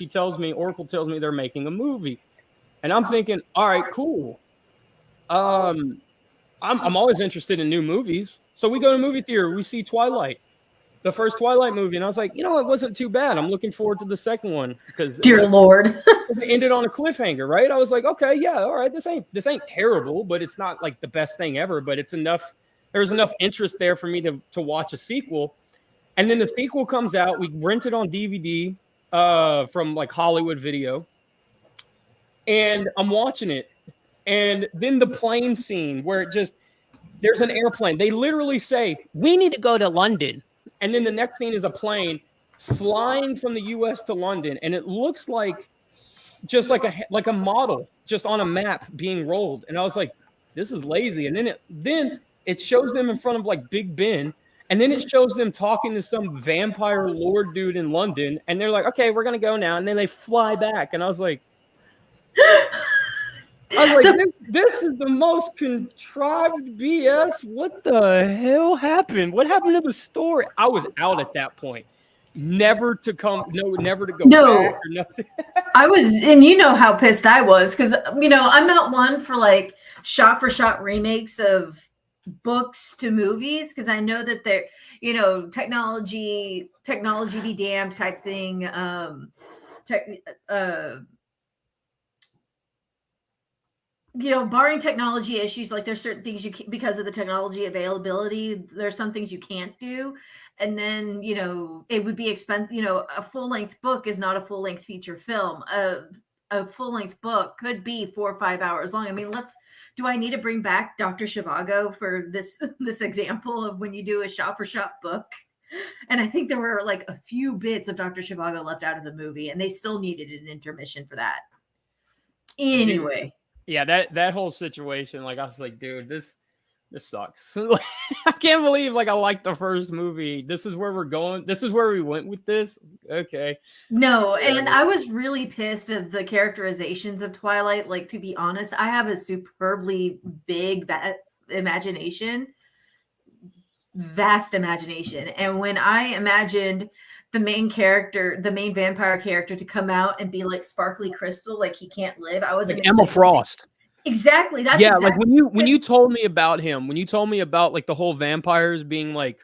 Oracle tells me they're making a movie. And I'm thinking, all right, cool. I'm always interested in new movies. So we go to movie theater, we see Twilight, the first Twilight movie. And I was like, it wasn't too bad. I'm looking forward to the second one because Dear Lord. it ended on a cliffhanger, right? I was like, okay, yeah, all right, this ain't terrible, but it's not like the best thing ever, but it's enough. There's enough interest there for me to watch a sequel. And then the sequel comes out. We rent it on DVD from like Hollywood Video. And I'm watching it. And then the plane scene where there's an airplane. They literally say, we need to go to London. And then the next scene is a plane flying from the US to London. And it looks like just like a model just on a map being rolled. And I was like, this is lazy. And then it shows them in front of like Big Ben. And then it shows them talking to some vampire lord dude in London. And they're like, okay, we're going to go now. And then they fly back. And I was like, this is the most contrived BS. What the hell happened? What happened to the story? I was out at that point. Never to go back or nothing. I was, and you know how pissed I was because, I'm not one for like shot for shot remakes of books to movies because I know that they're, technology be damned type thing. Barring technology issues, like there's certain things you can, because of the technology availability, there's some things you can't do. And then, it would be expensive. A full length book is not a full length feature film. A full length book could be 4 or 5 hours long. I mean, do I need to bring back Dr. Zhivago for this example of when you do a shot for shot book? And I think there were like a few bits of Dr. Zhivago left out of the movie and they still needed an intermission for that. Anyway. Yeah, that whole situation, like I was like, dude, this sucks. I can't believe I like the first movie. This is where we're going. This is where we went with this. Okay. No, and I was really pissed of the characterizations of Twilight. Like, to be honest, I have a superbly big imagination, vast imagination. And when I imagined the main vampire character to come out and be like sparkly crystal, like he can't live, I wasn't like Emma Frost. Exactly. That's like when you told me about him, when you told me about like the whole vampires being like,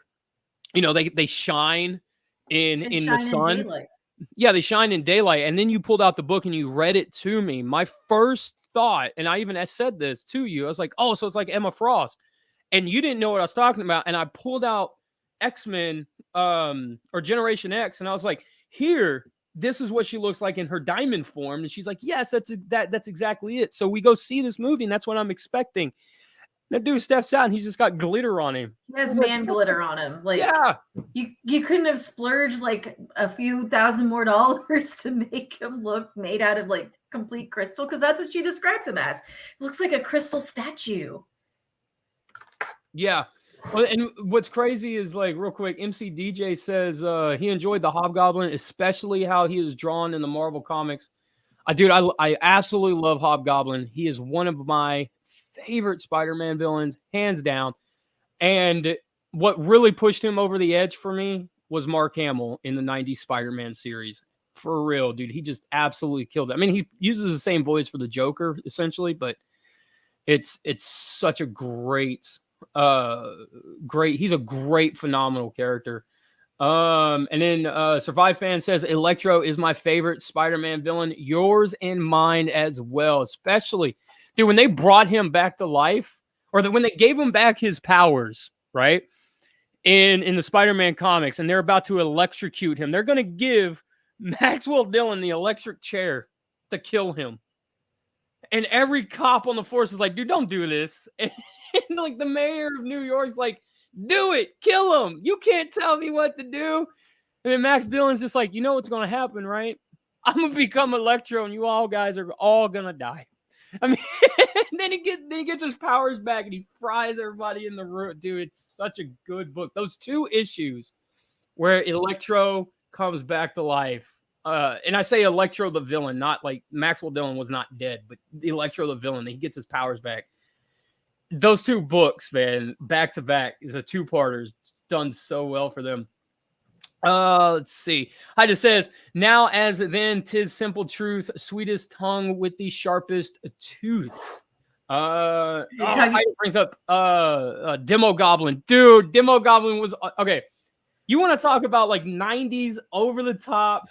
they shine in the sun. Yeah, they shine in daylight. And then you pulled out the book and you read it to me. My first thought, and I even said this to you, I was like, oh, so it's like Emma Frost. And you didn't know what I was talking about. And I pulled out X-Men or Generation X, and I was like, here, this is what she looks like in her diamond form. And she's like, yes, that's exactly it. So we go see this movie, and that's what I'm expecting. That dude steps out and he's just got glitter on him. He has glitter on him. Like, yeah, you couldn't have splurged like a few $1,000 more to make him look made out of like complete crystal, because that's what she describes him as. It looks like a crystal statue. Yeah. Well, and what's crazy is, like, real quick, MC DJ says he enjoyed the Hobgoblin, especially how he is drawn in the Marvel comics. I absolutely love Hobgoblin. He is one of my favorite Spider-Man villains, hands down. And what really pushed him over the edge for me was Mark Hamill in the 90s Spider-Man series. For real, dude. He just absolutely killed it. I mean, he uses the same voice for the Joker, essentially, but it's such a great, he's a great, phenomenal character. And then Survive Fan says Electro is my favorite Spider-Man villain, yours and mine as well. Especially, dude, when they brought him back to life, or when they gave him back his powers, right? In the Spider-Man comics, and they're about to electrocute him. They're going to give Maxwell Dillon the electric chair to kill him. And every cop on the force is like, dude, don't do this. And like the mayor of New York's like, Do it. Kill him. You can't tell me what to do. And then Max Dillon's just like, you know what's going to happen, right? I'm going to become Electro and you all guys are all going to die. I mean, then he gets his powers back and he fries everybody in the room. Dude, it's such a good book. Those 2 issues where Electro comes back to life. And I say Electro the villain, not like Maxwell Dillon was not dead, but Electro the villain, he gets his powers back. Those 2 books, man, back to back, is a 2-parter. Done so well for them. Let's see. Hyda says, now as then, 'tis simple truth, sweetest tongue with the sharpest tooth. Hyda brings up Demo Goblin. Dude, Demo Goblin was okay. You want to talk about like 90s over the top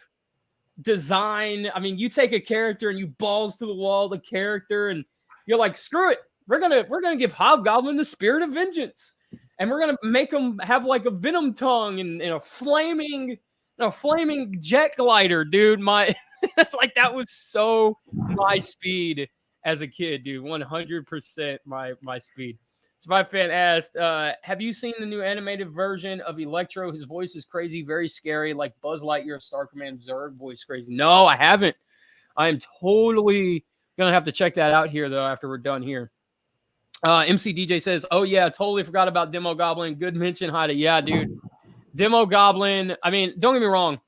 design? I mean, you take a character and you balls to the wall the character, and you're like, screw it. We're gonna give Hobgoblin the spirit of vengeance. And we're gonna make him have like a venom tongue and a flaming jet glider, dude. My like that was so my speed as a kid, dude. 100% my speed. Survive Fan asked, have you seen the new animated version of Electro? His voice is crazy, very scary, like Buzz Lightyear, Star Command Zurg voice crazy. No, I haven't. I'm totally gonna have to check that out here though after we're done here. MC DJ says, oh yeah, totally forgot about Demo Goblin. Good mention, Hyda. Yeah, dude. Demo Goblin, I mean, don't get me wrong.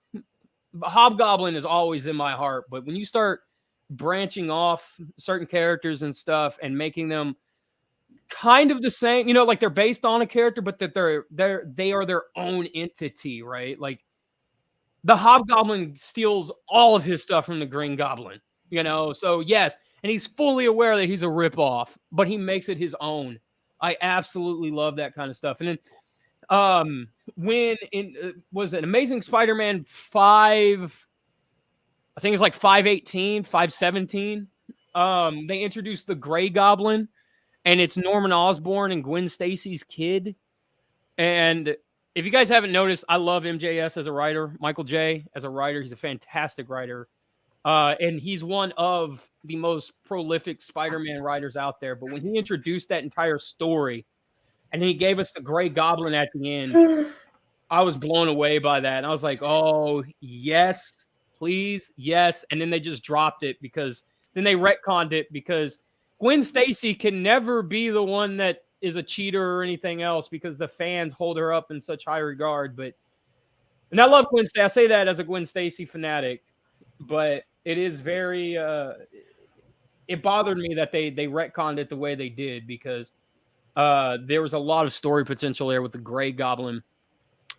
Hobgoblin is always in my heart, but when you start branching off certain characters and stuff and making them kind of the same, you know, like they're based on a character, but that they are their own entity, right? Like the Hobgoblin steals all of his stuff from the Green Goblin, you know? So yes, and he's fully aware that he's a ripoff, but he makes it his own. I absolutely love that kind of stuff. And then when was it Amazing Spider-Man 5, I think it's like 518, 517, they introduced the Gray Goblin, and it's Norman Osborn and Gwen Stacy's kid. And if you guys haven't noticed, I love MJS as a writer. Michael J. as a writer. He's a fantastic writer. And he's one of the most prolific Spider-Man writers out there. But when he introduced that entire story and he gave us the Gray Goblin at the end, I was blown away by that. And I was like, oh, yes, please, yes. And then they just dropped it because then they retconned it because Gwen Stacy can never be the one that is a cheater or anything else because the fans hold her up in such high regard. And I love Gwen Stacy. I say that as a Gwen Stacy fanatic, but it is very, it bothered me that they retconned it the way they did because there was a lot of story potential there with the Gray Goblin.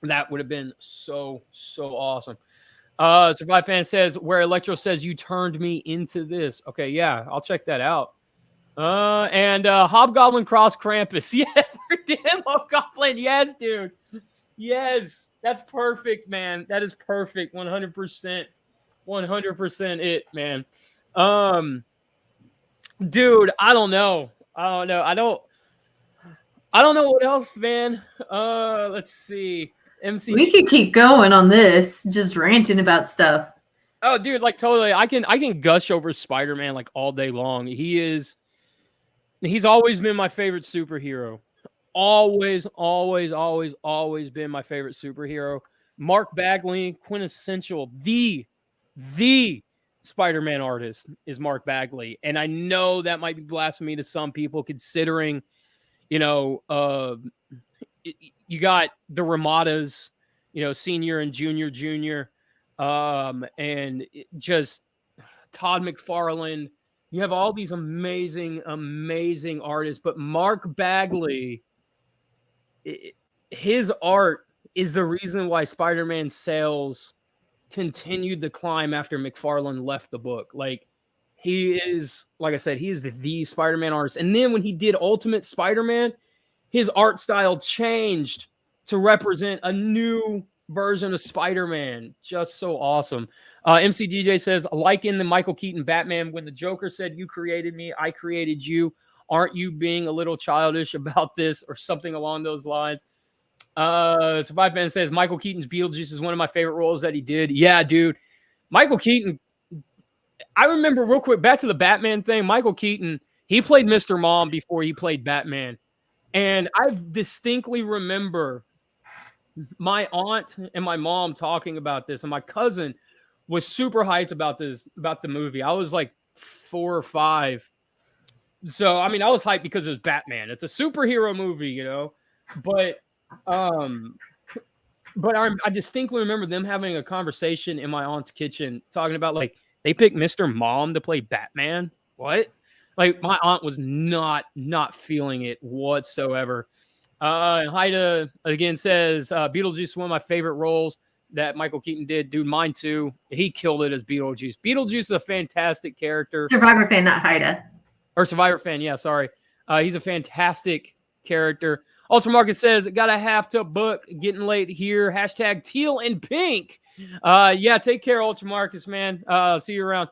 That would have been so awesome. Survive Fan says, where Electro says, you turned me into this. Okay, yeah, I'll check that out. And Hobgoblin Cross Krampus. Yeah, for Demo Goblin. Yes, dude. Yes, that's perfect, man. That is perfect. 100%. 100% it, man. Dude, I don't know. I don't know what else, man. Let's see. MC. We could keep going on this, just ranting about stuff. Oh, dude, like totally. I can gush over Spider-Man like all day long. He's always been my favorite superhero. Always been my favorite superhero. Mark Bagley, quintessential, the Spider-Man artist is Mark Bagley. And I know that might be blasphemy to some people considering, you know, you got the Ramadas, you know, senior and junior, and just Todd McFarlane. You have all these amazing artists, but Mark Bagley, his art is the reason why Spider-Man sales continued to climb after McFarlane left the book. Like, he is, like I said, he is the Spider-Man artist. And then when he did Ultimate Spider-Man, his art style changed to represent a new version of Spider-Man. Just so awesome. MC DJ says, like in the Michael Keaton Batman, when the Joker said, you created me, I created you. Aren't you being a little childish about this, or something along those lines? Survive Man says, Michael Keaton's Beetlejuice is one of my favorite roles that he did. Yeah, dude. Michael Keaton, I remember real quick, back to the Batman thing. Michael Keaton, he played Mr. Mom before he played Batman. And I distinctly remember my aunt and my mom talking about this, and my cousin was super hyped about the movie. I was like 4 or 5. So, I mean, I was hyped because it was Batman. It's a superhero movie, you know. But um I distinctly remember them having a conversation in my aunt's kitchen talking about like they picked Mr. Mom to play Batman. What? Like my aunt was not feeling it whatsoever. And Haida again says Beetlejuice is one of my favorite roles that Michael Keaton did. Dude, mine too. He killed it as Beetlejuice. Beetlejuice is a fantastic character. Survivor fan, not Haida. Or Survivor fan, yeah, sorry. He's a fantastic character. Ultramarket says, gotta have to book. Getting late here. Hashtag Teal and Pink. Yeah, take care, Ultramarcus, man. See you around.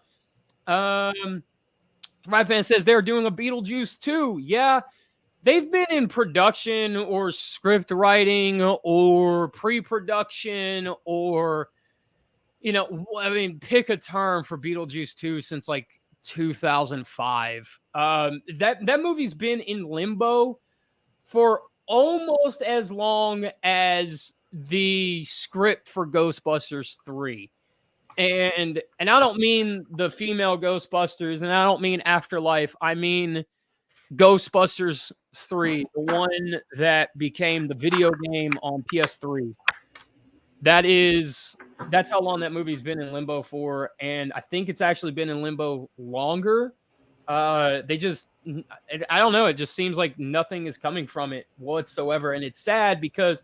Survivor fan says they're doing a Beetlejuice too. Yeah, they've been in production or script writing or pre-production or, you know, I mean, pick a term for Beetlejuice 2 since like 2005. That movie's been in limbo for almost as long as the script for Ghostbusters 3. And I don't mean the female Ghostbusters, and I don't mean Afterlife. I mean Ghostbusters 3, the one that became the video game on PS3. That's how long that movie's been in limbo for, and I think it's actually been in limbo longer. I don't know, it just seems like nothing is coming from it whatsoever, and it's sad because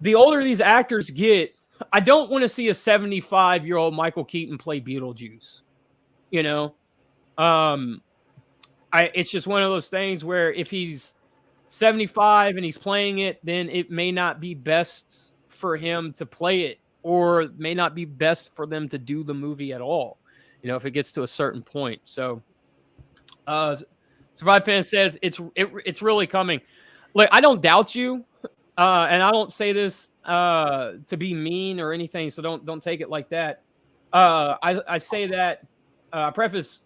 the older these actors get, I don't want to see a 75-year-old Michael Keaton play Beetlejuice. You know, it's just one of those things where if he's 75 and he's playing it, then it may not be best for him to play it, or it may not be best for them to do the movie at all, you know, if it gets to a certain point. So Survive Fan says it's really coming. Like, I don't doubt you, and I don't say this to be mean or anything, so don't take it like that. I say that preface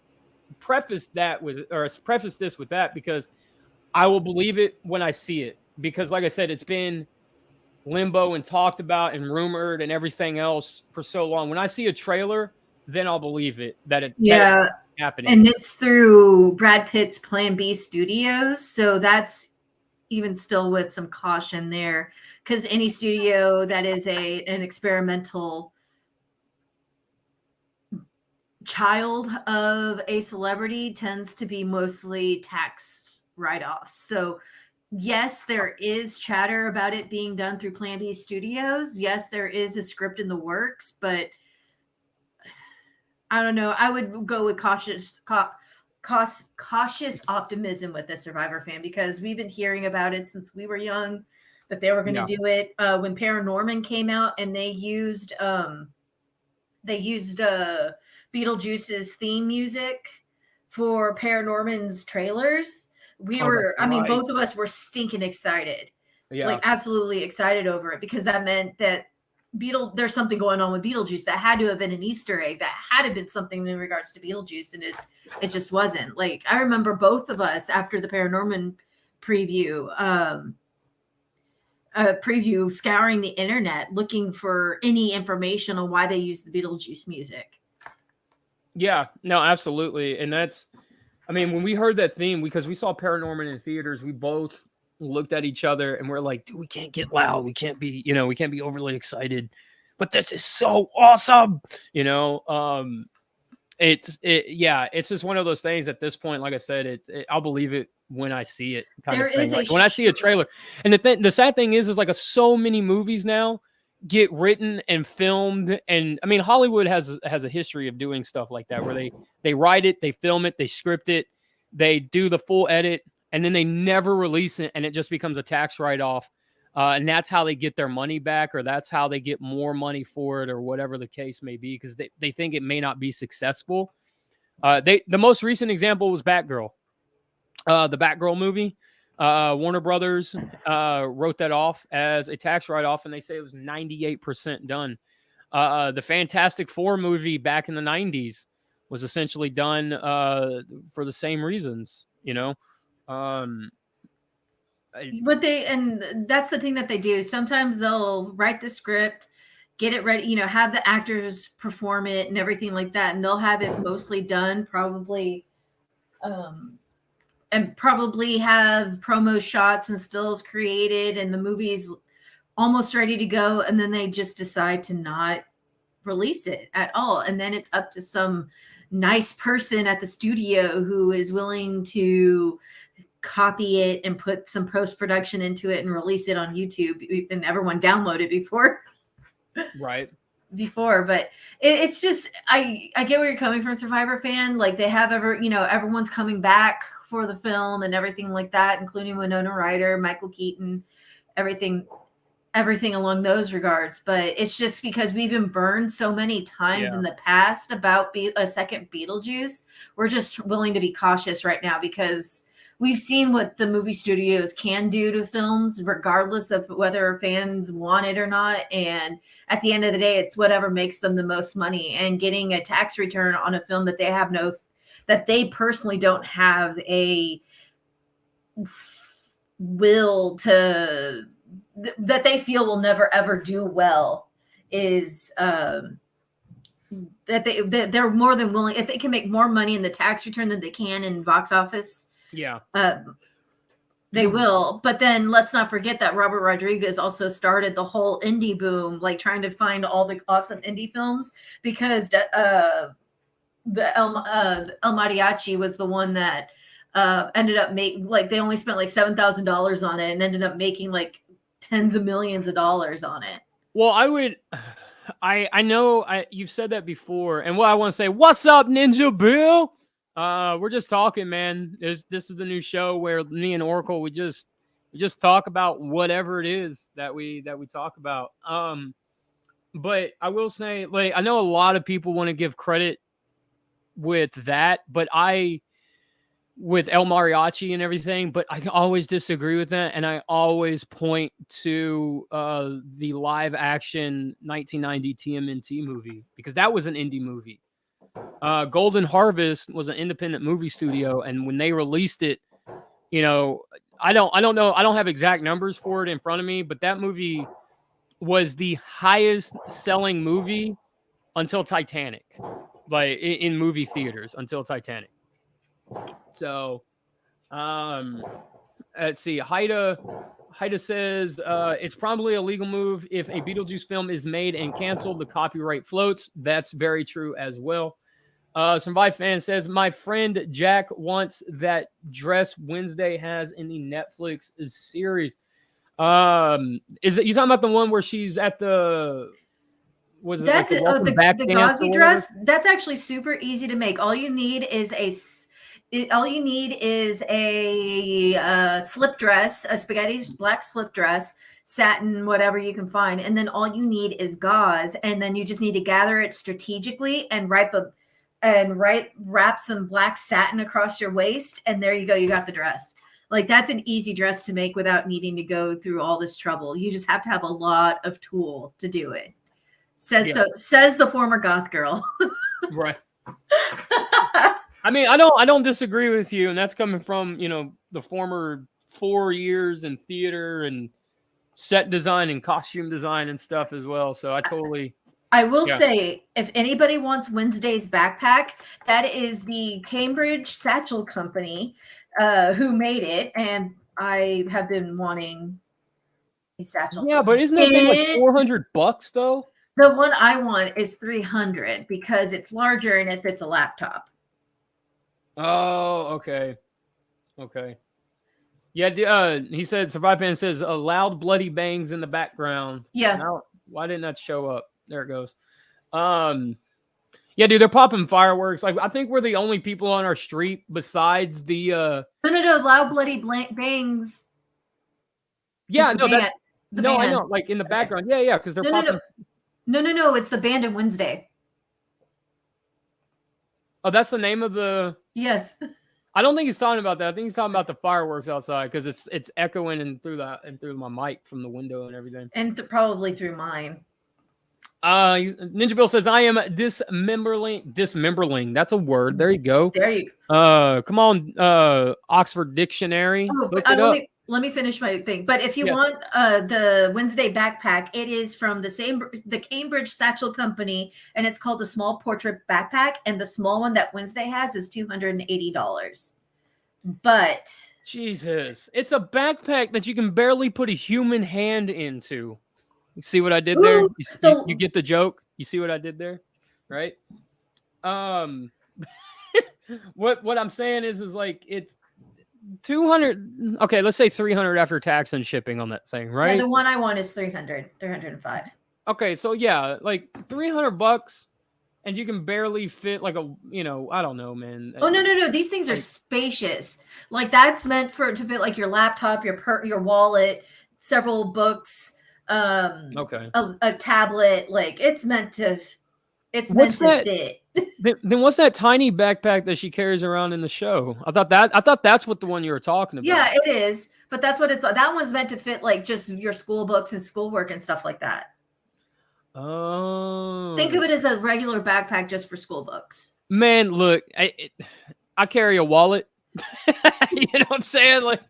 this with that because I will believe it when I see it, because like I said, it's been limbo and talked about and rumored and everything else for so long. When I see a trailer, then I'll believe it that it's happening. And it's through Brad Pitt's Plan B Studios, so that's even still with some caution there, because any studio that is an experimental child of a celebrity tends to be mostly tax write-offs. So yes, there is chatter about it being done through Plan B Studios. Yes, there is a script in the works, but I don't know. I would go with cautious optimism with the Survivor Fan, because we've been hearing about it since we were young that they were going to do it. When Paranorman came out and they used Beetlejuice's theme music for Paranorman's trailers. Both of us were stinking excited. Yeah. Like absolutely excited over it, because that meant that there's something going on with Beetlejuice that had to have been an Easter egg, that had to have been something in regards to Beetlejuice, and it just wasn't. Like, I remember both of us after the Paranorman preview scouring the internet looking for any information on why they used the Beetlejuice music. Yeah, no, absolutely. And when we heard that theme, because we saw Paranorman in theaters, we both looked at each other and we're like, dude, we can't get loud. We can't be overly excited, but this is so awesome. It's just one of those things at this point. Like I said, I'll believe it when I see it, kind of thing. Like when I see a trailer. And the sad thing is like so many movies now get written and filmed, and I mean, Hollywood has a history of doing stuff like that, where they write it, they film it, they script it, they do the full edit, and then they never release it, and it just becomes a tax write-off, and that's how they get their money back, or that's how they get more money for it, or whatever the case may be, because they think it may not be successful. The most recent example was Batgirl, the Batgirl movie. Warner Brothers wrote that off as a tax write-off, and they say it was 98% done. The Fantastic Four movie back in the 90s was essentially done for the same reasons, And that's the thing that they do. Sometimes they'll write the script, get it ready, have the actors perform it and everything like that, and they'll have it mostly done, probably, and probably have promo shots and stills created, and the movie's almost ready to go, and then they just decide to not release it at all, and then it's up to some nice person at the studio who is willing to copy it and put some post-production into it and release it on YouTube, and everyone download it before. Right. But it's just, I get where you're coming from, Survivor fan. Like, they have everyone's coming back for the film and everything like that, including Winona Ryder, Michael Keaton, everything along those regards. But it's just because we've been burned so many times in the past about a second Beetlejuice. We're just willing to be cautious right now because we've seen what the movie studios can do to films, regardless of whether fans want it or not. And at the end of the day, it's whatever makes them the most money. And getting a tax return on a film that they personally don't have a will to, that they feel will never ever do well, is that they're more than willing, if they can make more money in the tax return than they can in box office. Yeah. They will. But then let's not forget that Robert Rodriguez also started the whole indie boom, like trying to find all the awesome indie films, because the El Mariachi was the one that ended up they only spent like $7,000 on it and ended up making like tens of millions of dollars on it. Well, I know you've said that before, and what I want to say, what's up, Ninja Bill? We're just talking, man. This is the new show where me and Oracle, we just talk about whatever it is that we talk about. But I will say, like, I know a lot of people want to give credit with that, but with El Mariachi and everything, but I always disagree with that, and I always point to the live action 1990 TMNT movie, because that was an indie movie. Golden Harvest was an independent movie studio, and when they released it, I don't know, I don't have exact numbers for it in front of me, but that movie was the highest selling movie until Titanic, like in movie theaters until Titanic. So, let's see. Haida says it's probably a legal move if a Beetlejuice film is made and canceled. The copyright floats. That's very true as well. Survive fan says, my friend Jack wants that dress Wednesday has in the Netflix series. Is it, you talking about the one where she's at the, was it that's like the gauzy dress? That's actually super easy to make. All you need is a slip dress, a spaghetti black slip dress, satin, whatever you can find. And then all you need is gauze. And then you just need to gather it strategically and wrap some black satin across your waist. And there you go. You got the dress. Like, that's an easy dress to make without needing to go through all this trouble. You just have to have a lot of tool to do it. Says the former goth girl. Right. I mean, I don't disagree with you, and that's coming from, the former 4 years in theater and set design and costume design and stuff as well. So I will say, if anybody wants Wednesday's backpack, that is the Cambridge Satchel Company who made it, and I have been wanting a satchel. Yeah, but isn't that thing like $400 though? The one I want is $300 because it's larger and it fits a laptop. Oh, okay. Yeah, he said, Survive Fan says, loud bloody bangs in the background. Yeah. Now, why didn't that show up? There it goes. Yeah, dude, they're popping fireworks. Like, I think we're the only people on our street besides the No, loud bloody bangs. Yeah, no, that's no, band. I know, like in the background. Yeah, because they're popping. No, it's the band in Wednesday. Oh, that's the name of the. Yes. I don't think he's talking about that. I think he's talking about the fireworks outside because it's echoing and through my mic from the window and everything. And probably through mine. Ninja Bill says, I am dismembering. That's a word. There you go. There you go. Come on, Oxford Dictionary. Oh, look it up. let me finish my thing. But if you Yes. want the Wednesday backpack, it is from the Cambridge Satchel Company, and it's called the Small Portrait Backpack. And the small one that Wednesday has is $280. But Jesus, it's a backpack that you can barely put a human hand into. You see what I did there? ooh, You get the joke? You see what I did there? Right? Um what I'm saying is like it's 200, okay, let's say 300 after tax and shipping on that thing, yeah, right? the one I want is 305. Okay, so yeah, like $300 and you can barely fit like a, I don't know, man. Oh no! These things are Like, spacious. Like that's meant to fit like your laptop, your wallet, several books, okay. a tablet. Like it's meant to What's that? fit. Then what's that tiny backpack that she carries around in the show? I thought that's what the one you were talking about. Yeah, it is. But that's what that one's meant to fit, like just your school books and schoolwork and stuff like that. Oh. Think of it as a regular backpack just for school books. Man, look, I carry a wallet. You know what I'm saying? Like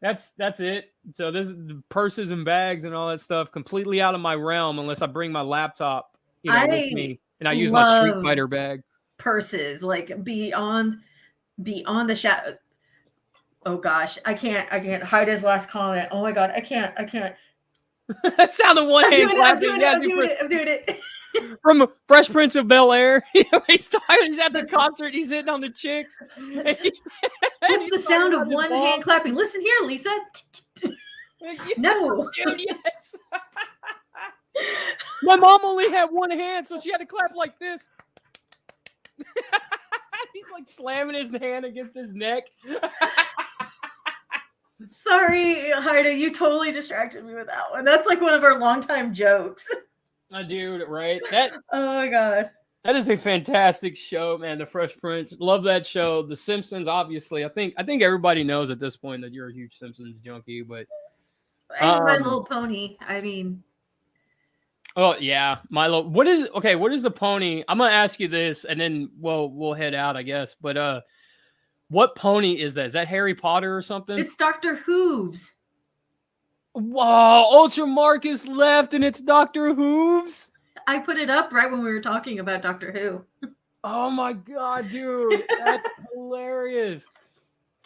that's it. So this is purses and bags and all that stuff completely out of my realm unless I bring my laptop, with me, and I use my Street Fighter bag. Purses like beyond the shadow. Oh gosh, I can't hide his last comment. Oh my god, I can't. That sounded one hand clapping. I'm doing it. From Fresh Prince of Bel-Air. He's at the concert. He's hitting on the chicks. What's the sound of one hand clapping? Listen here, Lisa. No. Dude, yes. My mom only had one hand, so she had to clap like this. He's like slamming his hand against his neck. Sorry, Haida, you totally distracted me with that one. That's like one of our longtime jokes. Dude, right? Oh my god. That is a fantastic show, man. The Fresh Prince. Love that show. The Simpsons, obviously. I think everybody knows at this point that you're a huge Simpsons junkie, but My Little Pony. I mean, oh yeah, Milo. What is the pony? I'm gonna ask you this, and then we'll head out, I guess. But what pony is that? Is that Harry Potter or something? it's Dr. Hooves. Wow, Ultra Marcus left, and it's Dr. Hooves. I put it up right when we were talking about Doctor Who. Oh my god, dude, that's hilarious.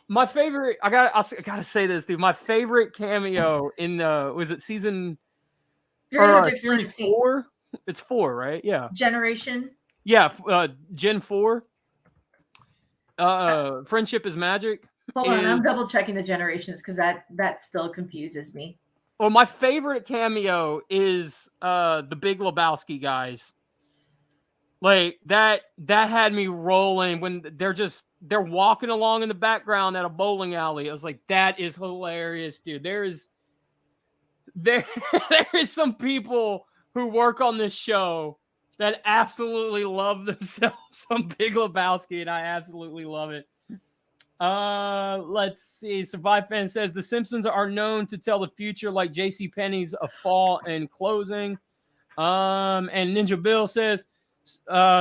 My favorite. I gotta say this, dude. My favorite cameo in was it season? You're gonna have to explain series 4? It's 4, right? Yeah. Generation. Yeah, Gen 4. Friendship is Magic. Hold on, I'm double checking the generations because that still confuses me. Well, my favorite cameo is the Big Lebowski guys. Like that had me rolling when they're walking along in the background at a bowling alley. I was like, that is hilarious, dude. There is some people who work on this show that absolutely love themselves on Big Lebowski, and I absolutely love it. Let's see. Survive Fan says the Simpsons are known to tell the future like JCPenney's A Fall and Closing. And Ninja Bill says,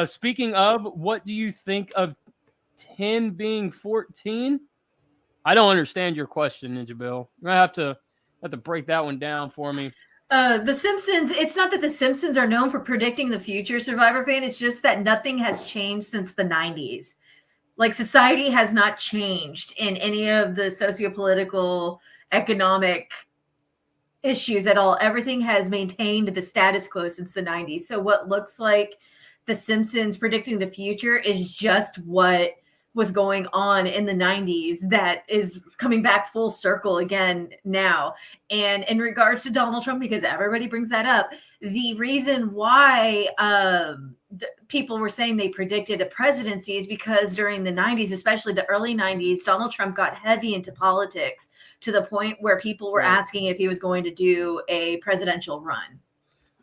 speaking of, what do you think of 10 being 14? I don't understand your question, Ninja Bill. You're gonna have to break that one down for me. The Simpsons, it's not that the Simpsons are known for predicting the future, Survivor Fan. It's just that nothing has changed since the 90s. Like society has not changed in any of the sociopolitical, economic issues at all. Everything has maintained the status quo since the 90s. So what looks like the Simpsons predicting the future is just what was going on in the 90s that is coming back full circle again now. And in regards to Donald Trump, because everybody brings that up, the reason why people were saying they predicted a presidency is because during the 90s, especially the early 90s, Donald Trump got heavy into politics to the point where people were asking if he was going to do a presidential run.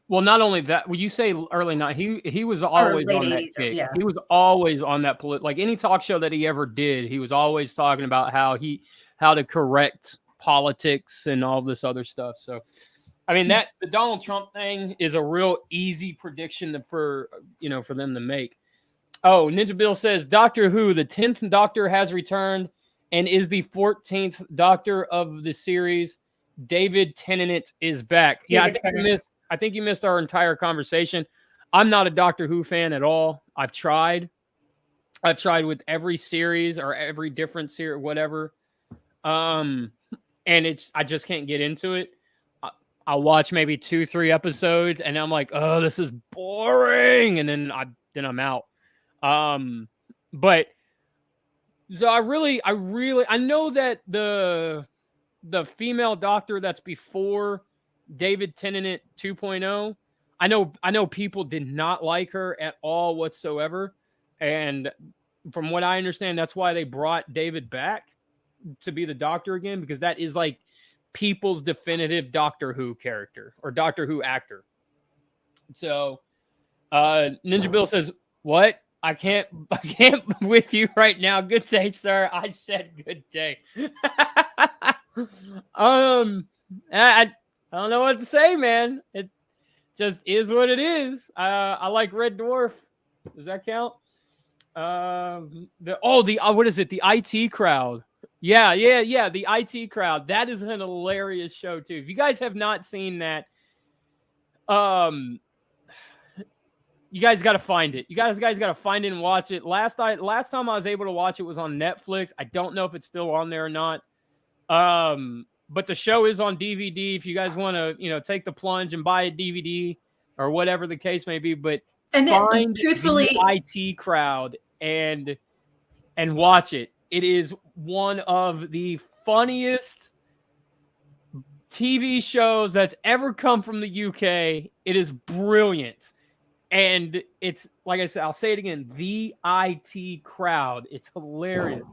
Well, not only that, when you say early night, he was always on that kick. Yeah. He was always on that like any talk show that he ever did, he was always talking about how to correct politics and all this other stuff. So, I mean, the Donald Trump thing is a real easy prediction for them to make. Oh, Ninja Bill says Doctor Who, the 10th Doctor has returned, and is the 14th Doctor of the series. David Tennant is back. Yeah, I think you missed our entire conversation. I'm not a Doctor Who fan at all. I've tried with every series or every different series, whatever. And I just can't get into it. I'll watch maybe 2-3 episodes, and I'm like, oh, this is boring, and then I'm out. But so I know that the female Doctor that's before David Tennant 2.0, I know people did not like her at all whatsoever, and from what I understand, that's why they brought David back to be the Doctor again, because that is like people's definitive Doctor Who character or Doctor Who actor. So Ninja Bill says, what? I can't with you right now. Good day, sir. I said good day. I don't know what to say, man. It just is what it is. I like Red Dwarf. Does that count? What is it? The IT Crowd. Yeah. The IT Crowd. That is an hilarious show too. If you guys have not seen that, you guys got to find it. You guys got to find it and watch it. Last time I was able to watch it was on Netflix. I don't know if it's still on there or not. But the show is on DVD if you guys want to, take the plunge and buy a DVD or whatever the case may be. But find truthfully the IT Crowd and watch it. It is one of the funniest TV shows that's ever come from the UK. It is brilliant. And it's, like I said, I'll say it again, the IT Crowd. It's hilarious.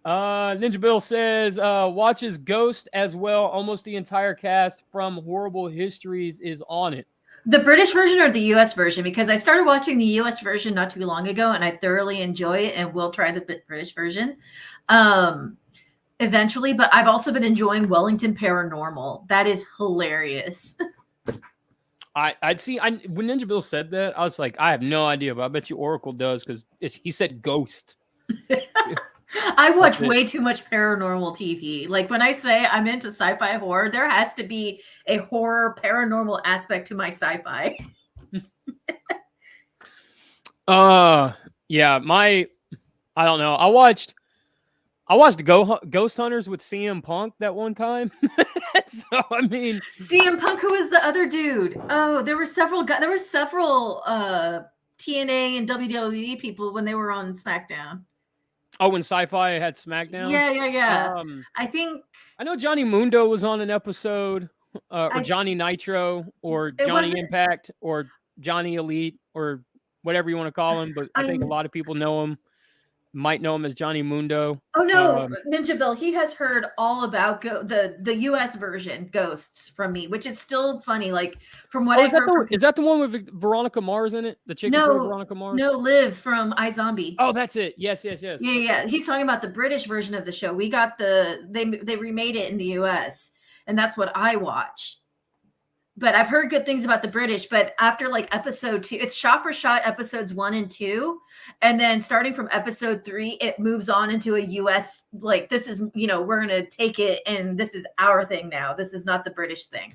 Ninja Bill says, watches Ghost as well. Almost the entire cast from Horrible Histories is on it. The British version or the US version? Because I started watching the US version not too long ago, and I thoroughly enjoy it, and will try the British version eventually. But I've also been enjoying Wellington Paranormal. That is hilarious. I'd see. When Ninja Bill said that, I was like, I have no idea, but I bet you Oracle does, because he said Ghost. I watch way too much paranormal TV. Like, when I say I'm into sci-fi horror, there has to be a horror paranormal aspect to my sci-fi. Yeah, I don't know. I watched Ghost Hunters with CM Punk that one time. So I mean, CM Punk, who is the other dude? Oh, there were several TNA and WWE people when they were on SmackDown. Oh, when Sci-Fi had SmackDown? Yeah. I know Johnny Mundo was on an episode, or Johnny Nitro, or Johnny Impact, or Johnny Elite, or whatever you want to call him. But I think a lot of people might know him as Johnny Mundo. Oh no, Ninja Bill, he has heard all about the US version Ghosts from me, which is still funny. Like, from what I've heard, is that the one with Veronica Mars in it? The chick with Veronica Mars? No, Liv from iZombie. Oh, that's it. Yes. Yeah. He's talking about the British version of the show. We got they remade it in the US, and that's what I watch. But I've heard good things about the British. But after like episode 2, it's shot for shot episodes 1 and 2. And then starting from episode 3, it moves on into a US, like, this is, we're going to take it, and this is our thing now. This is not the British thing.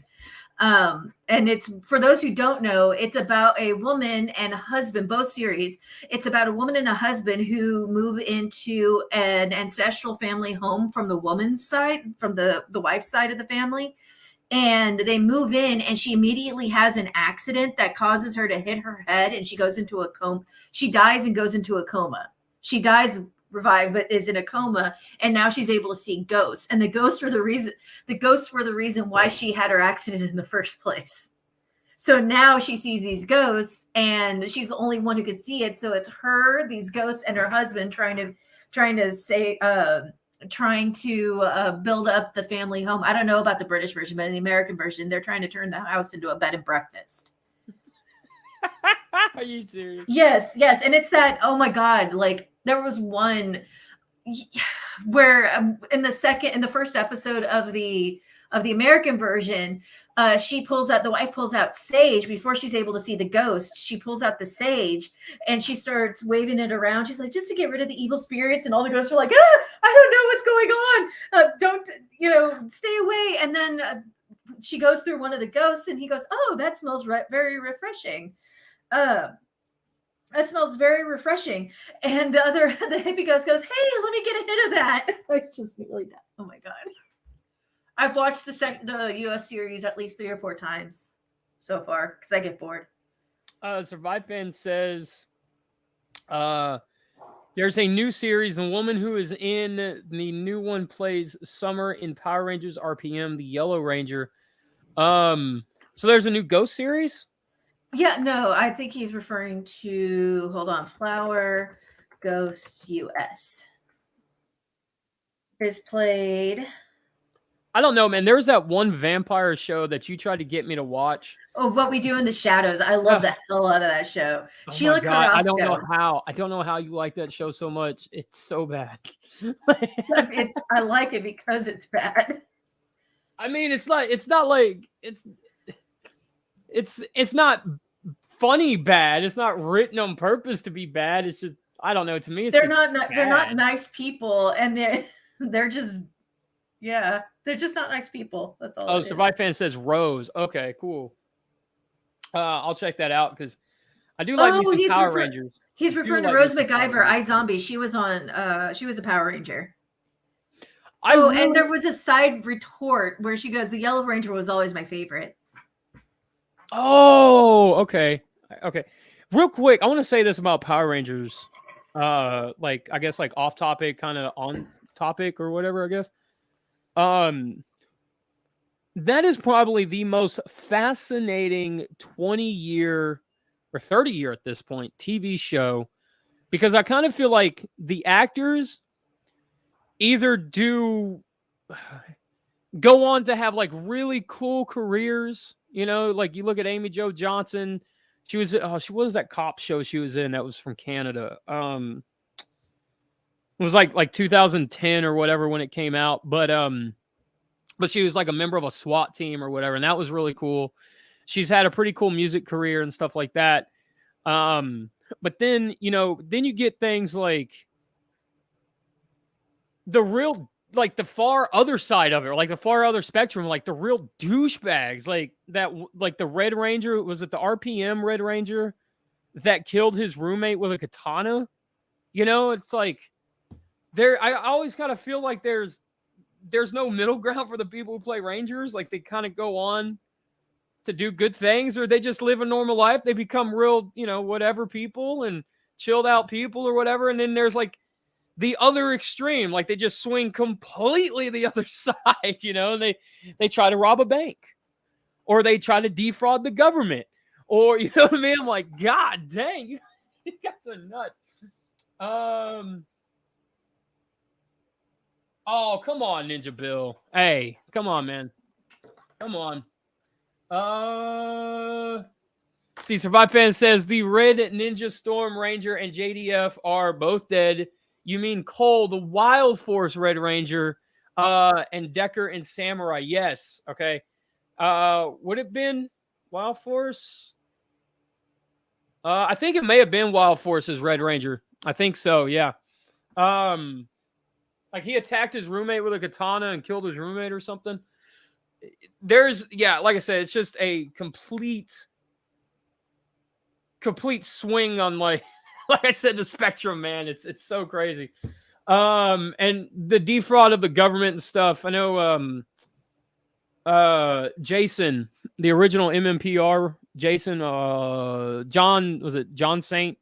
And it's, for those who don't know, it's about a woman and a husband, both series. It's about a woman and a husband who move into an ancestral family home from the woman's side, from the wife's side of the family. And they move in, and she immediately has an accident that causes her to hit her head, and she goes into a coma. She dies and goes into a coma. She dies revived, but is in a coma, and now she's able to see ghosts. And the ghosts were the reason why she had her accident in the first place. So now she sees these ghosts, and she's the only one who can see it. So it's her, these ghosts, and her husband trying to build up the family home. I don't know about the British version, but in the American version, they're trying to turn the house into a bed and breakfast. Are you serious? Yes. And it's that, oh my God, like, there was one where in the first episode of the American version, the wife pulls out sage before she's able to see the ghost. She pulls out the sage and she starts waving it around. She's like, just to get rid of the evil spirits. And all the ghosts are like, I don't know what's going on. Don't, stay away. And then she goes through one of the ghosts and he goes, oh, that smells very refreshing. That smells very refreshing. And the hippie ghost goes, hey, let me get a hit of that. I just nearly died. Oh my God. I've watched the US series at least 3 or 4 times so far because I get bored. Survive Fan says there's a new series. The woman who is in the new one plays Summer in Power Rangers RPM, the Yellow Ranger. So there's a new Ghost series? Yeah, no, I think he's referring to, Flower Ghost US. Is played... I don't know, man. There's that one vampire show that you tried to get me to watch. Oh, What We Do in the Shadows. I love the hell out of that show. Oh Sheila God, Carrasco. I don't know how you like that show so much. It's so bad. I like it because it's bad. I mean, it's not funny bad. It's not written on purpose to be bad. It's just, I don't know. To me, they're not nice people, and they're just not nice people. That's all. Oh, Survive Fan says Rose. Okay, cool. I'll check that out because I do like me some Power Rangers. He's referring to Rose McIver, iZombie. She was a Power Ranger. And there was a side retort where she goes, the Yellow Ranger was always my favorite. Oh, okay. Okay. Real quick, I want to say this about Power Rangers. I guess off topic, kind of on topic or whatever, I guess. That is probably the most fascinating 20-year or 30-year at this point TV show, because I kind of feel like the actors either go on to have really cool careers, you look at Amy Jo Johnson. She was what was that cop show she was in that was from Canada? It was like 2010 or whatever when it came out, but she was a member of a SWAT team or whatever, and that was really cool. She's had a pretty cool music career and stuff like that. But then you get things like the real, the far other side of it, the far other spectrum, the real douchebags, the Red Ranger. Was it the RPM Red Ranger that killed his roommate with a katana? It's I always kind of feel like there's no middle ground for the people who play Rangers. They kind of go on to do good things, or they just live a normal life. They become real, whatever people and chilled out people or whatever. And then there's the other extreme, they just swing completely the other side, and they try to rob a bank, or they try to defraud the government, or, you know what I mean? I'm like, God dang, you guys are nuts. Oh, come on, Ninja Bill. Hey, come on, man. Come on. See, Survive Fan says the Red Ninja Storm Ranger and JDF are both dead. You mean Cole, the Wild Force Red Ranger, and Decker and Samurai? Yes. Okay. Would it been Wild Force? I think it may have been Wild Force's Red Ranger. I think so. Yeah. He attacked his roommate with a katana and killed his roommate or something. Like I said, it's just a complete swing on like I said, the spectrum, man. It's so crazy. And the defraud of the government and stuff. I know Jason, the original MMPR, Jason, John, was it John St.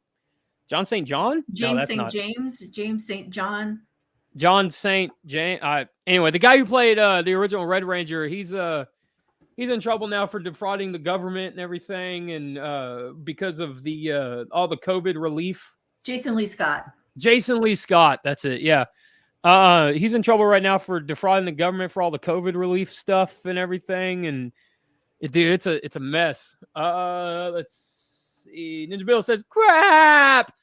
John? James St. James, James St. John. John St. James. Anyway, the guy who played the original Red Ranger, he's in trouble now for defrauding the government and everything, and because of the all the COVID relief. Jason Lee Scott. That's it. Yeah. He's in trouble right now for defrauding the government for all the COVID relief stuff and everything. And dude, it's a mess. Let's see. Ninja Bill says, crap.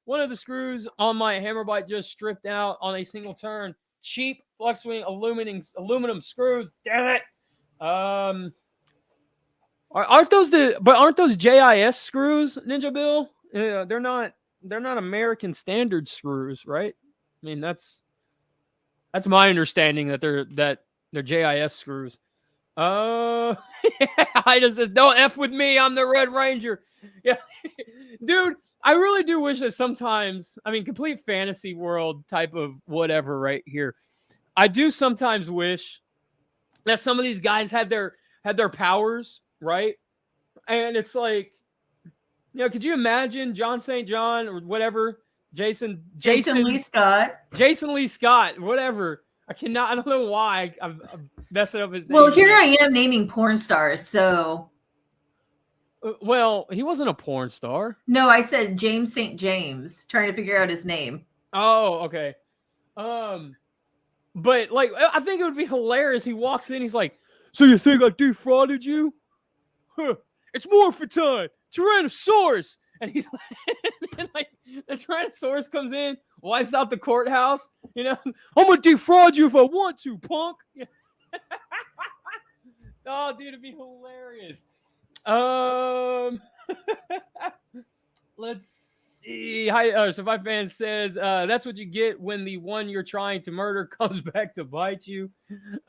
One of the screws on my hammer bite just stripped out on a single turn. Cheap flux swing aluminum screws. Damn it. Aren't those JIS screws, Ninja Bill? They're not American standard screws, right? I mean, that's my understanding that they're JIS screws. I just says, don't F with me. I'm the Red Ranger. Yeah. Dude, I really do wish that sometimes, I mean, complete fantasy world type of whatever right here. I do sometimes wish that some of these guys had their powers, right? And it's like, could you imagine John St. John or whatever, Jason Lee Scott, whatever. I don't know why I'm messing up his name. Well, here I am naming porn stars, so. Well, he wasn't a porn star. No, I said James St. James, trying to figure out his name. Oh, okay. But like, I think it would be hilarious. He walks in, he's like, "So you think I defrauded you? Huh. It's morphin' time. Tyrannosaurus." And he's like, the Tyrannosaurus comes in, wipes out the courthouse. I'm gonna defraud you if I want to, punk. Oh, dude, it'd be hilarious. Let's see. Hi, Survive Fan says, that's what you get when the one you're trying to murder comes back to bite you.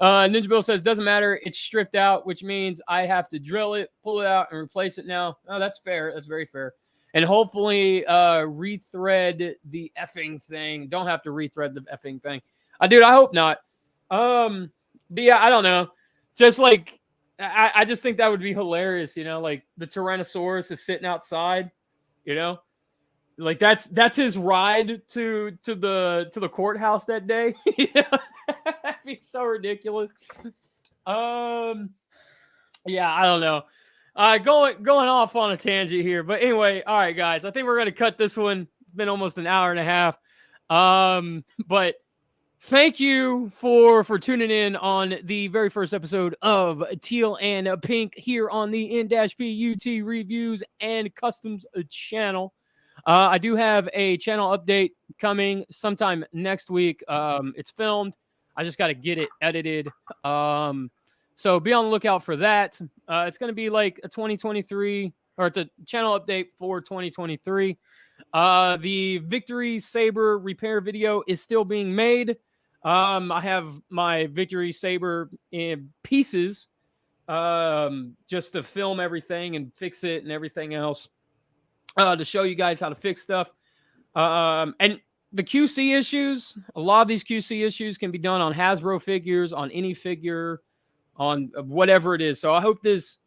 Ninja Bill says, doesn't matter. It's stripped out, which means I have to drill it, pull it out, and replace it now. Oh, that's fair. That's very fair. And hopefully rethread the effing thing. Don't have to rethread the effing thing. Dude, I hope not. But yeah, I don't know. Just like, I just think that would be hilarious, like the Tyrannosaurus is sitting outside, like that's his ride to the courthouse that day. That'd be so ridiculous. Yeah, I don't know. Going off on a tangent here, but anyway, all right, guys, I think we're gonna cut this one. It's been almost an hour and a half. But thank you for tuning in on the very first episode of Teal and Pink here on the N-PUT Reviews and Customs channel. I do have a channel update coming sometime next week. It's filmed. I just got to get it edited. So be on the lookout for that. It's going to be like a 2023, or it's a channel update for 2023. The Victory Saber repair video is still being made. I have my Victory Saber in pieces just to film everything and fix it and everything else to show you guys how to fix stuff. And the QC issues, a lot of these QC issues can be done on Hasbro figures, on any figure, on whatever it is. So I hope this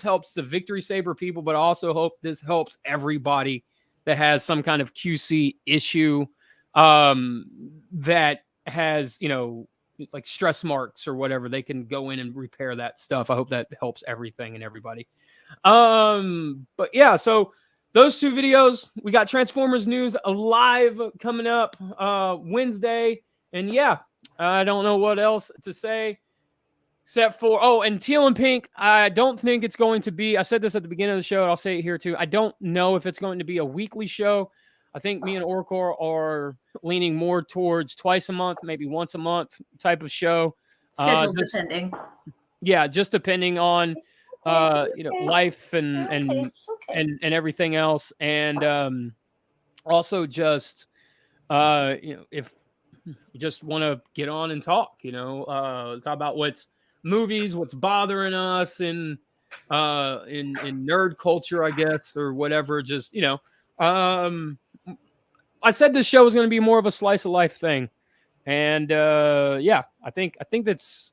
helps the Victory Saber people, but I also hope this helps everybody that has some kind of QC issue that has, like stress marks or whatever. They can go in and repair that stuff. I hope that helps everything and everybody. But yeah, so those two videos, we got Transformers news live coming up Wednesday. And yeah, I don't know what else to say except for, and Teal and Pink, I don't think it's going to be, I said this at the beginning of the show, and I'll say it here too. I don't know if it's going to be a weekly show. I think me and Orcor are leaning more towards twice a month, maybe once a month type of show. Schedules depending. Yeah, just depending on life and everything else, and also just if you just want to get on and talk, talk about what's movies, what's bothering us in nerd culture, I guess, or whatever. Just I said this show is going to be more of a slice of life thing, and yeah, I think it's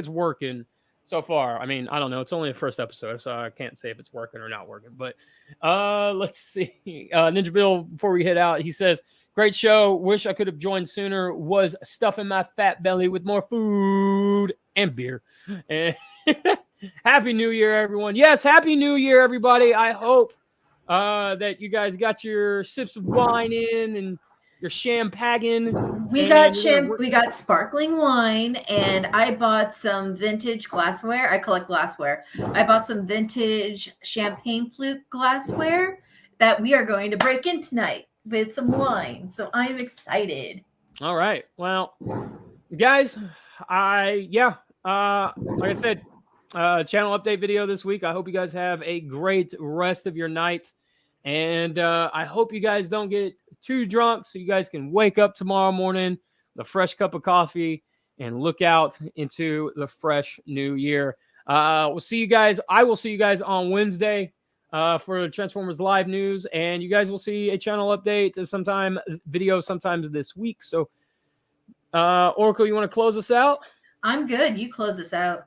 working so far. I mean, I don't know. It's only the first episode, so I can't say if it's working or not working. But let's see. Ninja Bill, before we head out, he says, "Great show. Wish I could have joined sooner. Was stuffing my fat belly with more food and beer." And Happy New Year, everyone. Yes, Happy New Year, everybody. I hope that you guys got your sips of wine in and your champagne. We got sparkling wine, and I bought some vintage glassware. I collect glassware. I bought some vintage champagne flute glassware that we are going to break in tonight with some wine. So I'm excited. All right. Well, guys, like I said, channel update video this week. I hope you guys have a great rest of your night. And I hope you guys don't get too drunk so you guys can wake up tomorrow morning with a fresh cup of coffee and look out into the fresh new year. We'll see you guys. I will see you guys on Wednesday for Transformers Live news. And you guys will see a channel update video sometimes this week. So, Oracle, you want to close us out? I'm good. You close us out.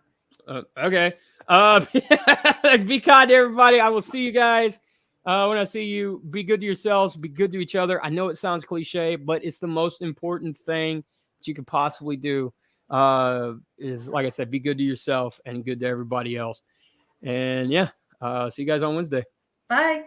Okay. Be kind to everybody. I will see you guys. When I see you, be good to yourselves, be good to each other. I know it sounds cliche, but it's the most important thing that you could possibly do. Is, like I said, be good to yourself and good to everybody else. And yeah, see you guys on Wednesday. Bye.